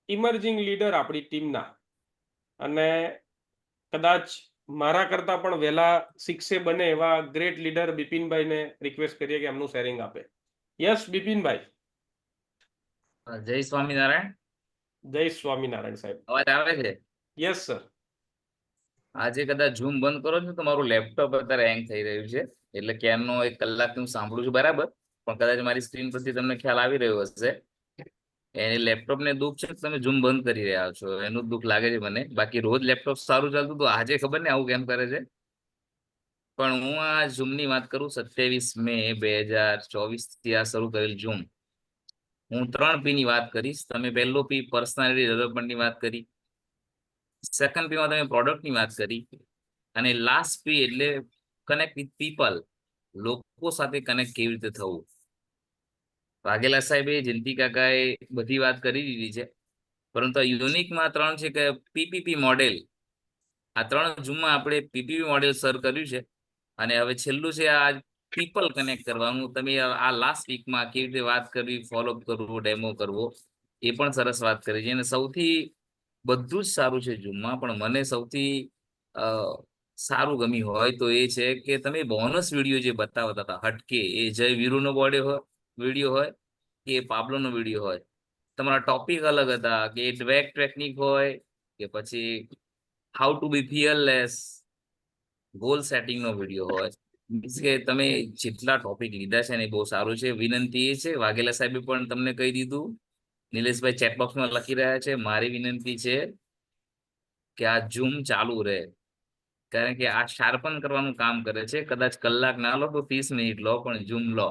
ઇમર્જિંગ લીડર આપણી ટીમના, અને કદાચ મારા કરતા પણ વહેલા શિક્ષે બને એવા ગ્રેટ લીડર બિપિનભાઈને રિક્વેસ્ટ કરીએ કે એમનું શેરિંગ આપે. યસ બિપિનભાઈ. જય સ્વામિનારાયણ. જય સ્વામિનારાયણ સાહેબ. અવાજ આવે છે? Yes sir. આજે કદાચ ઝૂમ બંધ કરો છો તો મારું લેપટોપ અત્યારે હેંગ થઈ રહ્યું છે, એટલે ક્યારનો 1 કલાકથી હું સાંભળું છું બરાબર, પણ કદાચ મારી સ્ક્રીન પરથી તમને ખ્યાલ આવી રહ્યો હશે. એ લેપટોપને દુઃખ છે, તમે ઝૂમ બંધ કરી રહ્યા છો એનું દુઃખ લાગે છે મને. બાકી રોજ લેપટોપ સારું ચાલતું હતું, આજે ખબર ને આવું કેમ કરે છે. પણ હું આ ઝૂમની વાત કરું 27 મે 2024 થી આ શરૂ કરેલ ઝૂમ. હું 3 P ની વાત કરીશ. તમે પહેલો P પર્સનાલિટી ડેવલપમેન્ટની વાત કરી, સેકન્ડ P માં તમે પ્રોડક્ટની વાત કરી, અને લાસ્ટ P એટલે કનેક્ટ વિથ પીપલ, લોકો સાથે કનેક્ટ કેવી રીતે થવું. વાઘેલા સાહેબે, જયંતિ કાકાએ બધી વાત કરી દીધી છે, પરંતુ આ યુનિકમાં 3 છે કે પીપીપી મોડેલ. આ 3 ઝૂમમાં આપણે પીપીપી મોડેલ સર કર્યું છે, અને હવે છેલ્લું છે આ પીપલ કનેક્ટ કરવાનું. તમે આ લાસ્ટ વીકમાં કેવી રીતે વાત કરવી, ફોલોઅપ કરવો, ડેમો કરવો, એ પણ સરસ વાત કરી છે. અને સૌથી બધું જ સારું છે ઝૂમમાં, પણ મને સૌથી સારું ગમી હોય તો એ છે કે તમે બોનસ વિડીયો જે બતાવતા હતા હટકે, એ જય વીરુનો વિડીયો હોય કે પાબ્લોનો વિડીયો હોય, તમારા ટોપિક અલગ હતા, કે ડ્વેક ટેકનિક હોય કે પછી how to be fearless, goal setting નો વિડીયો હોય. મીન્સ કે તમે જેટલા ટોપિક લીધા છે ને એ બહુ સારું છે. વિનંતી એ છે, વાઘેલા સાહેબે પણ તમને કહી દીધું, નિલેશભાઈ ચેટબોક્સમાં લખી રહ્યા છે, મારી વિનંતી છે કે આ ઝૂમ ચાલુ રહે, કારણ કે આ શાર્પન કરવાનું કામ કરે છે. કદાચ કલાક ના લો તો 30 મિનિટ લો, પણ ઝૂમ લો,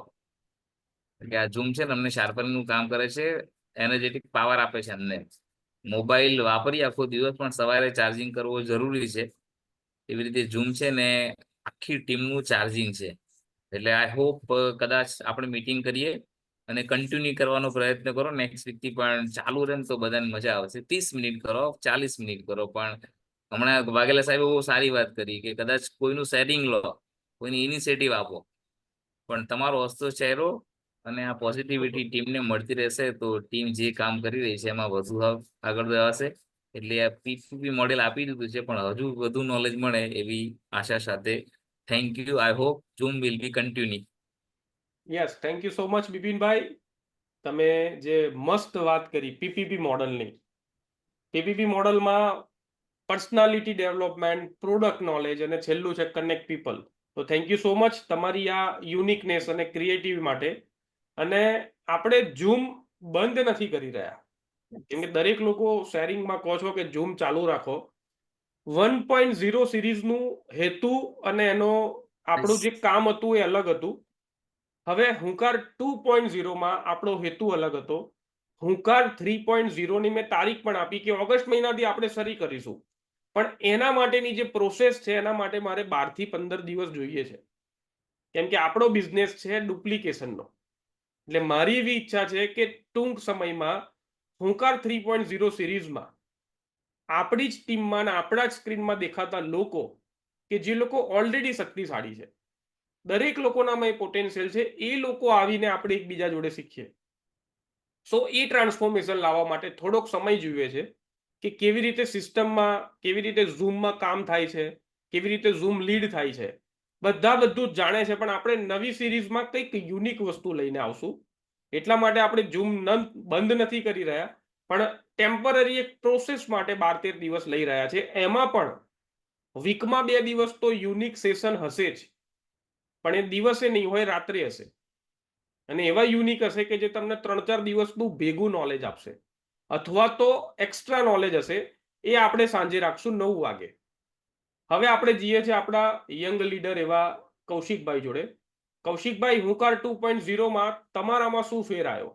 કે આ ઝૂમ છે ને અમને શાર્પનનું કામ કરે છે, એનર્જેટિક પાવર આપે છે અમને. મોબાઈલ વાપરી આખો દિવસ, પણ સવારે ચાર્જિંગ કરવો જરૂરી છે. એવી રીતે ઝૂમ છે ને આખી ટીમનું ચાર્જિંગ છે. એટલે આઈ હોપ કદાચ આપણે મીટિંગ કરીએ અને કન્ટિન્યુ કરવાનો પ્રયત્ન કરો. નેક્સ્ટ વીકથી પણ ચાલુ રહે ને તો બધાને મજા આવશે. 30 મિનિટ કરો, 40 મિનિટ કરો, પણ હમણાં વાઘેલા સાહેબે બહુ સારી વાત કરી કે કદાચ કોઈનું સેટિંગ લો, કોઈની ઇનિશિયેટિવ આપો, પણ તમારો હસતો ચહેરો અને આ પોઝિટિવિટી ટીમને મળતી રહેશે તો ટીમ જે કામ કરી રહી છે એમાં વધુ આગળ જશે. એટલે આ પીપીપી મોડેલ આપી દીધું છે, પણ હજુ વધુ નોલેજ મળે એવી આશા સાથે thank you. I hope Zoom will be continue. Yes, thank you so much બિપિનભાઈ. તમે જે મસ્ત વાત કરી પીપીપી મોડલની. પીપીપી મોડલમાં પર્સનાલિટી ડેવલપમેન્ટ, પ્રોડક્ટ નોલેજ અને છેલ્લું છે કનેક્ટ પીપલ. તો થેન્ક યુ સો મચ તમારી આ યુનિકનેસ અને ક્રિએટિવ માટે. અને આપણે ઝૂમ બંધ નથી કરી રહ્યા, કેમ કે દરેક લોકો શેરિંગમાં કહો છો કે ઝૂમ ચાલુ રાખો. 1.0 સિરીઝનું હેતુ અને એનો આપણું જે કામ હતું એ અલગ હતું. હવે હુંકાર 2.0માં આપણો હેતુ અલગ હતો. હુંકાર 3.0 ની મેં તારીખ પણ આપી કે ઓગસ્ટ મહિનાથી આપણે શરૂ કરીશું, પણ એના માટેની જે પ્રોસેસ છે એના માટે મારે 12 થી 15 દિવસ જોઈએ છે, કેમ કે આપણો બિઝનેસ છે ડુપ્લિકેશનનો. એટલે મારી એવી ઈચ્છા છે કે ટૂંક સમયમાં હુંકાર 3.0 સિરીઝમાં આપણી જ ટીમમાં અને આપણા જ સ્ક્રીનમાં દેખાતા લોકો કે જે લોકો ઓલરેડી શક્તિશાળી છે, દરેક લોકોનામાં એ પોટેન્શિયલ છે, એ લોકો આવીને આપણે એકબીજા જોડે શીખીએ. સો એ ટ્રાન્સફોર્મેશન લાવવા માટે થોડોક સમય જોઈએ છે કે કેવી રીતે સિસ્ટમમાં, કેવી રીતે ઝૂમમાં કામ થાય છે, કેવી રીતે ઝૂમ લીડ થાય છે. બધું જ જાણે છે, પણ આપણે નવી સિરીઝમાં કંઈક યુનિક વસ્તુ લઈને આવશું. એટલા માટે આપણે ઝૂમ બંધ નથી કરી રહ્યા, પણ ટેમ્પરરી એક પ્રોસેસ માટે 12-13 દિવસ લઈ રહ્યા છે. એમાં પણ વીકમાં 2 દિવસ તો યુનિક સેશન હશે જ, પણ એ દિવસે નહીં હોય, રાત્રે હશે. અને એવા યુનિક હશે કે જે તમને 3-4 દિવસનું ભેગું નોલેજ આપશે, અથવા તો એક્સ્ટ્રા નોલેજ હશે. એ આપણે સાંજે રાખશું 9 વાગે. હવે આપણે જઈએ છીએ આપણા યંગ લીડર એવા કૌશિકભાઈ જોડે. કૌશિકભાઈ, હુંકાર 2.0માં તમારામાં શું ફેર આવ્યો,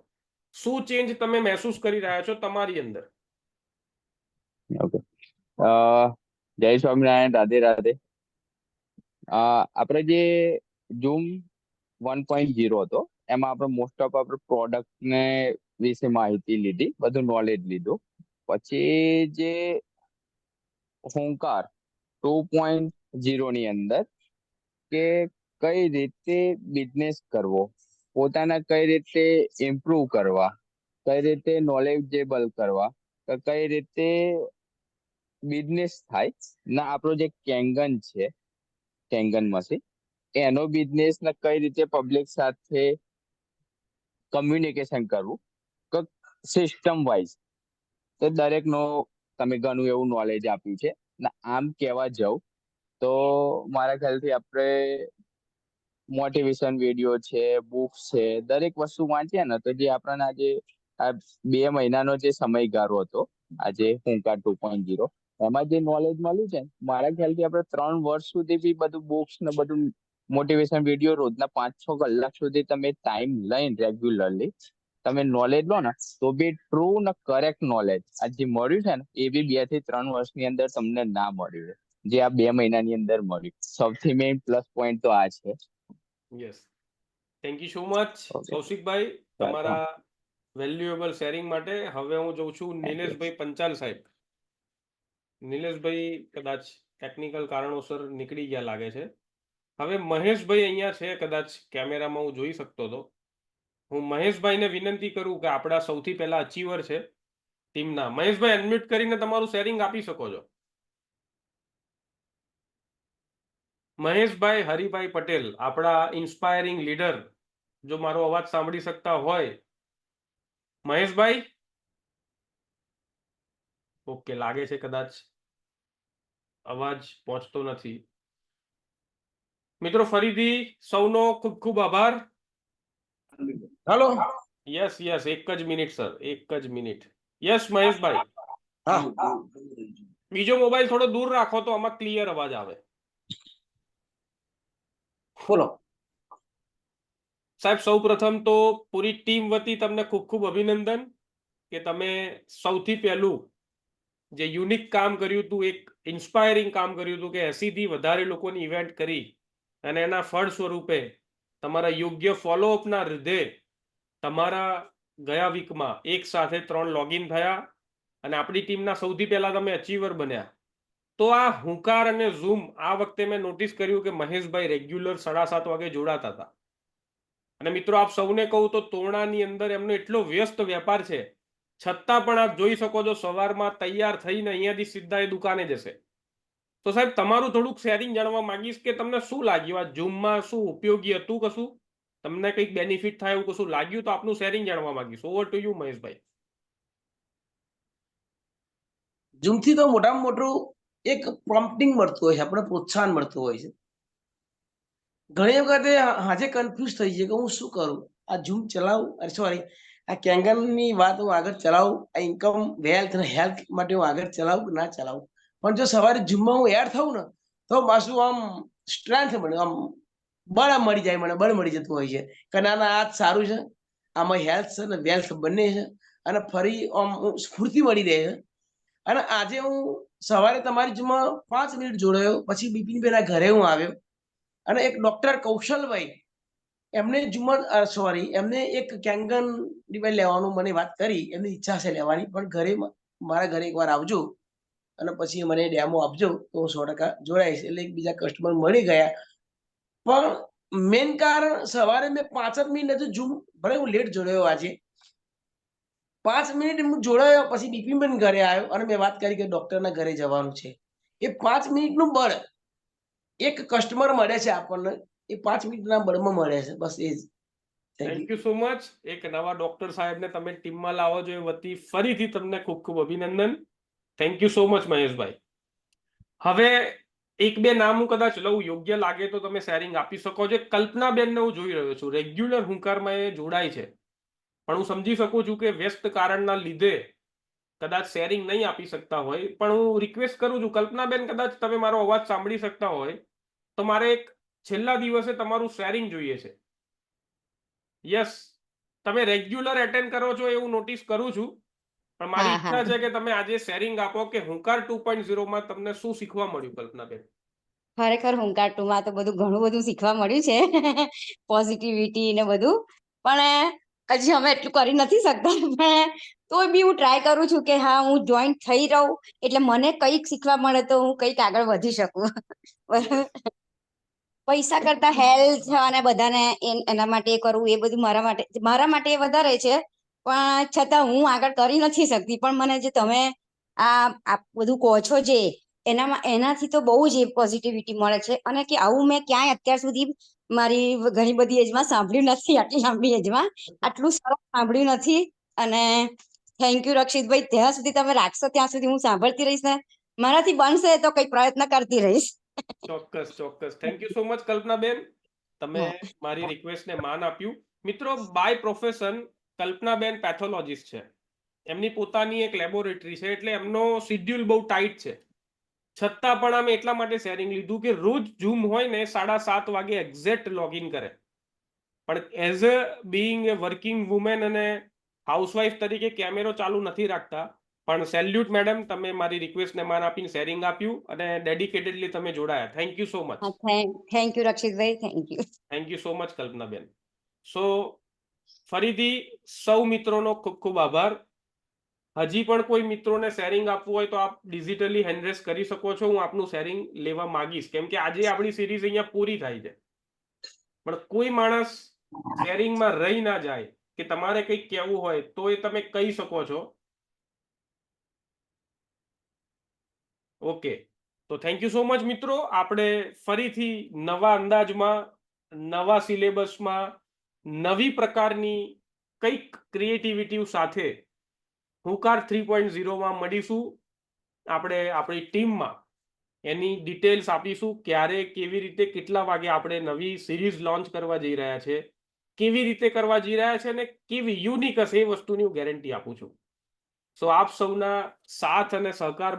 શું ચેન્જ તમે મહેસૂસ કરી રહ્યા છો તમારી અંદર? ઓકે, જય સ્વામિનારાયણ, રાધે રાધે. આપણે જે ઝૂમ 1.0 હતો એમાં આપણે મોસ્ટ ઓફ આપણે પ્રોડક્ટ ને વિશે માહિતી લીધી, બધું નોલેજ લીધું. પછી જે હુંકાર 2.0 ની અંદર કે કઈ રીતે બિઝનેસ કરવો, પોતાના કઈ રીતે ઇમ્પ્રુવ કરવા, કઈ રીતે નોલેજેબલ કરવા, કઈ રીતે બિઝનેસ થાય ના, આપણો જે કેંગન છે, કેંગન મશીન, એનો બિઝનેસ ને કઈ રીતે પબ્લિક સાથે કમ્યુનિકેશન કરવું, સિસ્ટમ વાઇઝ, તો દરેકનો તમે ઘણું એવું નોલેજ આપ્યું છે. ને આમ કહેવા જાઉં તો મારા ખ્યાલથી આપણે મોટિવેશન વિડીયો છે, બુક્સ છે, દરેક વસ્તુ વાંચીએ ને તો જે આપણને આજે આ 2 મહિનાનો જે સમયગાળો હતો, આજે હુંકાર 2.0, એમાં જે નોલેજ મળ્યું છે, મારા ખ્યાલથી આપણે 3 વર્ષ સુધી બી બધું બુક્સ ને બધું મોટિવેશન વિડીયો રોજના 5-6 કલાક સુધી તમે ટાઈમ લઈને રેગ્યુલરલી તમે નોલેજ લો ને, તો બી ટ્રુ ને કરેક્ટ નોલેજ આ જે મળ્યું છે ને, એ બી 2 થી 3 વર્ષની અંદર તમને ના મળ્યું, જે આ 2 મહિનાની અંદર મળ્યું. સૌથી મેઇન પ્લસ પોઈન્ટ તો આ છે. Yes, thank you so much Kaushikbhai તમારા વેલ્યુએબલ શેરિંગ માટે. હવે હું જોઉં છું નિલેશભાઈ પંચાલ સાહેબ. નિલેશભાઈ કદાચ ટેકનિકલ કારણોસર નીકળી ગયા લાગે છે. હવે મહેશભાઈ અહીંયા છે, કદાચ કેમેરામાં હું જોઈ શકતો હતો. હું મહેશભાઈને વિનંતી કરું કે આપણા સૌથી પહેલા અચીવર છે ટીમના. મહેશભાઈ, અનમ્યુટ કરીને તમારું શેરિંગ આપી શકો છો. મહેશભાઈ હરિભાઈ પટેલ, આપણા ઇન્સ્પાયરિંગ લીડર, જો મારો અવાજ સાંભળી શકતા હોય. મહેશભાઈ, ઓકે, લાગે છે કદાચ અવાજ પહોંચતો નથી. મિત્રો, ફરીથી સૌનો ખૂબ ખૂબ આભાર. હેલો, યસ યસ, એક જ મિનિટ સર, એક જ મિનિટ. યસ મહેશભાઈ, હા, બીજો મોબાઈલ થોડો દૂર રાખો તો આમાં ક્લિયર અવાજ આવે. બોલો. સાહેબ, સૌ પ્રથમ તો પૂરી ટીમ વતી તમને ખૂબ ખૂબ અભિનંદન કે તમે સૌથી પહેલું જે યુનિક કામ કર્યું હતું, એક ઇન્સ્પાયરિંગ કામ કર્યું હતું કે 80 થી વધારે લોકોની ઇવેન્ટ કરી અને એના ફળ સ્વરૂપે તમારા યોગ્ય ફોલોઅપના લીધે તમારા ગયા વીકમાં એક સાથે 3 લોગિન થયા અને આપણી ટીમના સૌથી પહેલા તમે અચીવર બન્યા. તો આ હુંકાર અને ઝૂમ આ વખતે મેં નોટિસ કર્યું કે મહેશભાઈ રેગ્યુલર 7:30 વાગે જોડાતા હતા. અને મિત્રો, આપ સૌને કહું તો તોરણાની અંદર એમનો એટલો વ્યસ્ત વેપાર છે છતાં પણ આપ જોઈ શકો છો સવારમાં તૈયાર થઈને અહીંયાથી સીધા એ દુકાને જશે. તો સાહેબ તમારું થોડુંક શેરિંગ જાણવા માંગીશ કે તમને શું લાગ્યું આ ઝૂમમાં, શું ઉપયોગી હતું, કશું તમને કંઈક બેનિફિટ થાય એવું કશું લાગ્યું તો આપનું શેરિંગ જાણવા માંગીશ. ઓવર ટુ યુ મહેશભાઈ. ઝૂમથી તો મોટામાં મોટું એક પ્રોમ્પ્ટિંગ મળતું હોય છે, આપણે પ્રોત્સાહન મળતું હોય છે. ઘણી વખતે હાજે કન્ફ્યુઝ થઈ જાય કે હું શું કરું, આ ઝૂમ ચલાવું, સોરી આ કેંગનની વાત હું આગળ ચલાવું, આ ઇન્કમ વેલ્થ અને હેલ્થ માટે હું આગળ ચલાવું કે ના ચલાવું. પણ જો સવારે ઝૂમમાં હું એડ થઉં ને તો પાછું આમ સ્ટ્રેન્થ મળે, આમ બળ મળી જાય, મને બળ મળી જતું હોય છે કે ના ના આ જ સારું છે, આમાં હેલ્થ છે ને વેલ્થ બંને છે, અને ફરી આમ સ્ફૂર્તિ મળી રહે છે. અને આજે હું સવારે તમારી ઝૂમમાં 5 મિનિટ જોડાયો, પછી બિપિનભાઈના ઘરે હું આવ્યો અને એક ડોક્ટર કૌશલભાઈ એમને સોરી એમને એક કેંગન ડિવાઇસ લેવાનું મને વાત કરી, એમની ઈચ્છા છે લેવાની, પણ ઘરે મારા ઘરે એકવાર આવજો અને પછી મને ડેમો આપજો તો હું 100% જોડાઈશ. એટલે એક બીજા કસ્ટમર મળી ગયા. પણ મેન કારણ સવારે મેં 5 જ મિનિટ હજુ ઝૂમ, ભલે હું લેટ જોડાયો આજે, 5 મિનિટ હું જોડાયો, પછી બિપિનભાઈ ઘરે આવ્યો અને મેં વાત કરી કે ડોક્ટરના ઘરે જવાનું છે. એ 5 મિનિટનું બળ એક કસ્ટમર મળે છે આપણને, એ 5 મિનિટના બળમાં મળે છે. બસ એ જ. Thank you so much. એક નવા ડોક્ટર સાહેબને તમે ટીમમાં લાવો છો એ વતી ફરીથી તમને ખૂબ ખૂબ અભિનંદન. થેન્ક યુ સો મચ મહેશભાઈ. હવે એક બે નામ હું કદાચ લઉં, યોગ્ય લાગે તો તમે શેરિંગ આપી શકો છો. કલ્પનાબેનને હું જોઈ રહ્યો છું, રેગ્યુલર હુંકારમાં એ જોડાય છે, પણ હું સમજી શકું છું કે વ્યસ્ત કારણના લીધે કદાચ શેરિંગ નહીં આપી શકતા હોય, પણ હું રિક્વેસ્ટ કરું છું કલ્પનાબેન, કદાચ તમે મારો અવાજ સાંભળી શકતા હોય તો મારે એક છેલ્લા દિવસે તમારું શેરિંગ જોઈએ છે. યસ, તમે રેગ્યુલર એટેન્ડ કરો છો એવું નોટિસ કરું છું, પણ મારી ઈચ્છા છે કે તમે આજે શેરિંગ આપો કે હુંકાર 2.0 માં તમને શું શીખવા મળ્યું કલ્પનાબેન. ખરેખર હુંકાર 2 માં તો ઘણું બધું શીખવા મળ્યું છે, પોઝિટિવિટી ને બધું. પણ હજી અમે એટલું કરી નથી શકતા, પણ તોય બી હું ટ્રાય કરું છું કે હા હું જોઈન્ટ થઈ રહું એટલે મને કંઈક શીખવા મળે તો હું કંઈક આગળ વધી શકું. પૈસા કરતા હેલ્થ અને બધાને એના માટે કરવું એ બધું મારા માટે વધારે છે, પણ છતાં હું આગળ કરી નથી શકતી. પણ મને જે તમે આ બધું કહો છો જે એનાથી તો બહુ જ પોઝિટિવિટી મળે છે, અને કે આવું મેં ક્યાંય અત્યાર સુધી મારી ઘણી બધી એજમાં સાંભળ્યું નથી, આટલી લાંબી એજમાં આટલું સરસ સાંભળ્યું નથી. અને થેન્ક યુ રક્ષિતભાઈ, ત્યાં સુધી તમે રાખશો ત્યાં સુધી હું સાંભળતી રહીશ ને મારાથી બનશે તો કંઈક પ્રયત્ન કરતી રહીશ. ચોક્કસ ચોક્કસ. Thank you so much Kalpanaben, તમે મારી રિક્વેસ્ટને માન આપ્યું. મિત્રો, બાય પ્રોફેશન કલ્પનાબેન પેથોલોજીસ્ટ છે, એમની પોતાની એક લેબોરેટરી છે, એટલે એમનો શિડ્યુલ બહુ ટાઈટ છે. છતાં પણ અમે એટલા માટે શેરિંગ લીધું કે રોજ ઝૂમ હોય ને 7:30 વાગે એક્ઝેક્ટ લોગિન કરે. પણ as a being a working women અને હાઉસવાઈફ તરીકે કેમેરો ચાલુ નથી રાખતા. પણ સેલ્યુટ મેડમ, તમે મારી રિક્વેસ્ટને માન આપીને શેરિંગ આપ્યું અને ડેડિકેટેડલી તમે જોડાયા. Thank you so much. Thank you રક્ષિતભાઈ, thank you. Thank you so much કલ્પનાબેન. સો ફરીથી સૌ મિત્રોનો ખૂબ ખૂબ આભાર. હજી પણ કોઈ મિત્રોને શેરિંગ આપવું હોય તો આપ ડિજિટલી હેન્ડરેસ કરી શકો છો. હું આપનું શેરિંગ લેવા માંગીશ, કેમ કે આજે આપણી સિરીઝ અહીંયા પૂરી થાય છે, પણ કોઈ માણસ શેરિંગમાં રહી ના જાય કે તમારે કંઈક કહેવું હોય તો એ તમે કહી શકો છો. ઓકે, તો થેન્ક યુ સો મચ મિત્રો. આપણે ફરીથી નવા અંદાજમાં, નવા સિલેબસમાં, નવી પ્રકારની કંઈક ક્રિએટિવિટી સાથે હુંકાર 3.0 માં મળીશું. આપણે આપણી ટીમમાં એની ડિટેલ્સ આપીશું, ક્યારે, કેવી રીતે, કેટલા વાગે આપણે નવી સિરીઝ લોન્ચ કરવા જઈ રહ્યા છે, કેવી રીતે કરવા જઈ રહ્યા છે અને કેવી યુનિક હશે એ વસ્તુની હું ગેરંટી આપું છું. સો આપ સૌના સાથ અને સહકાર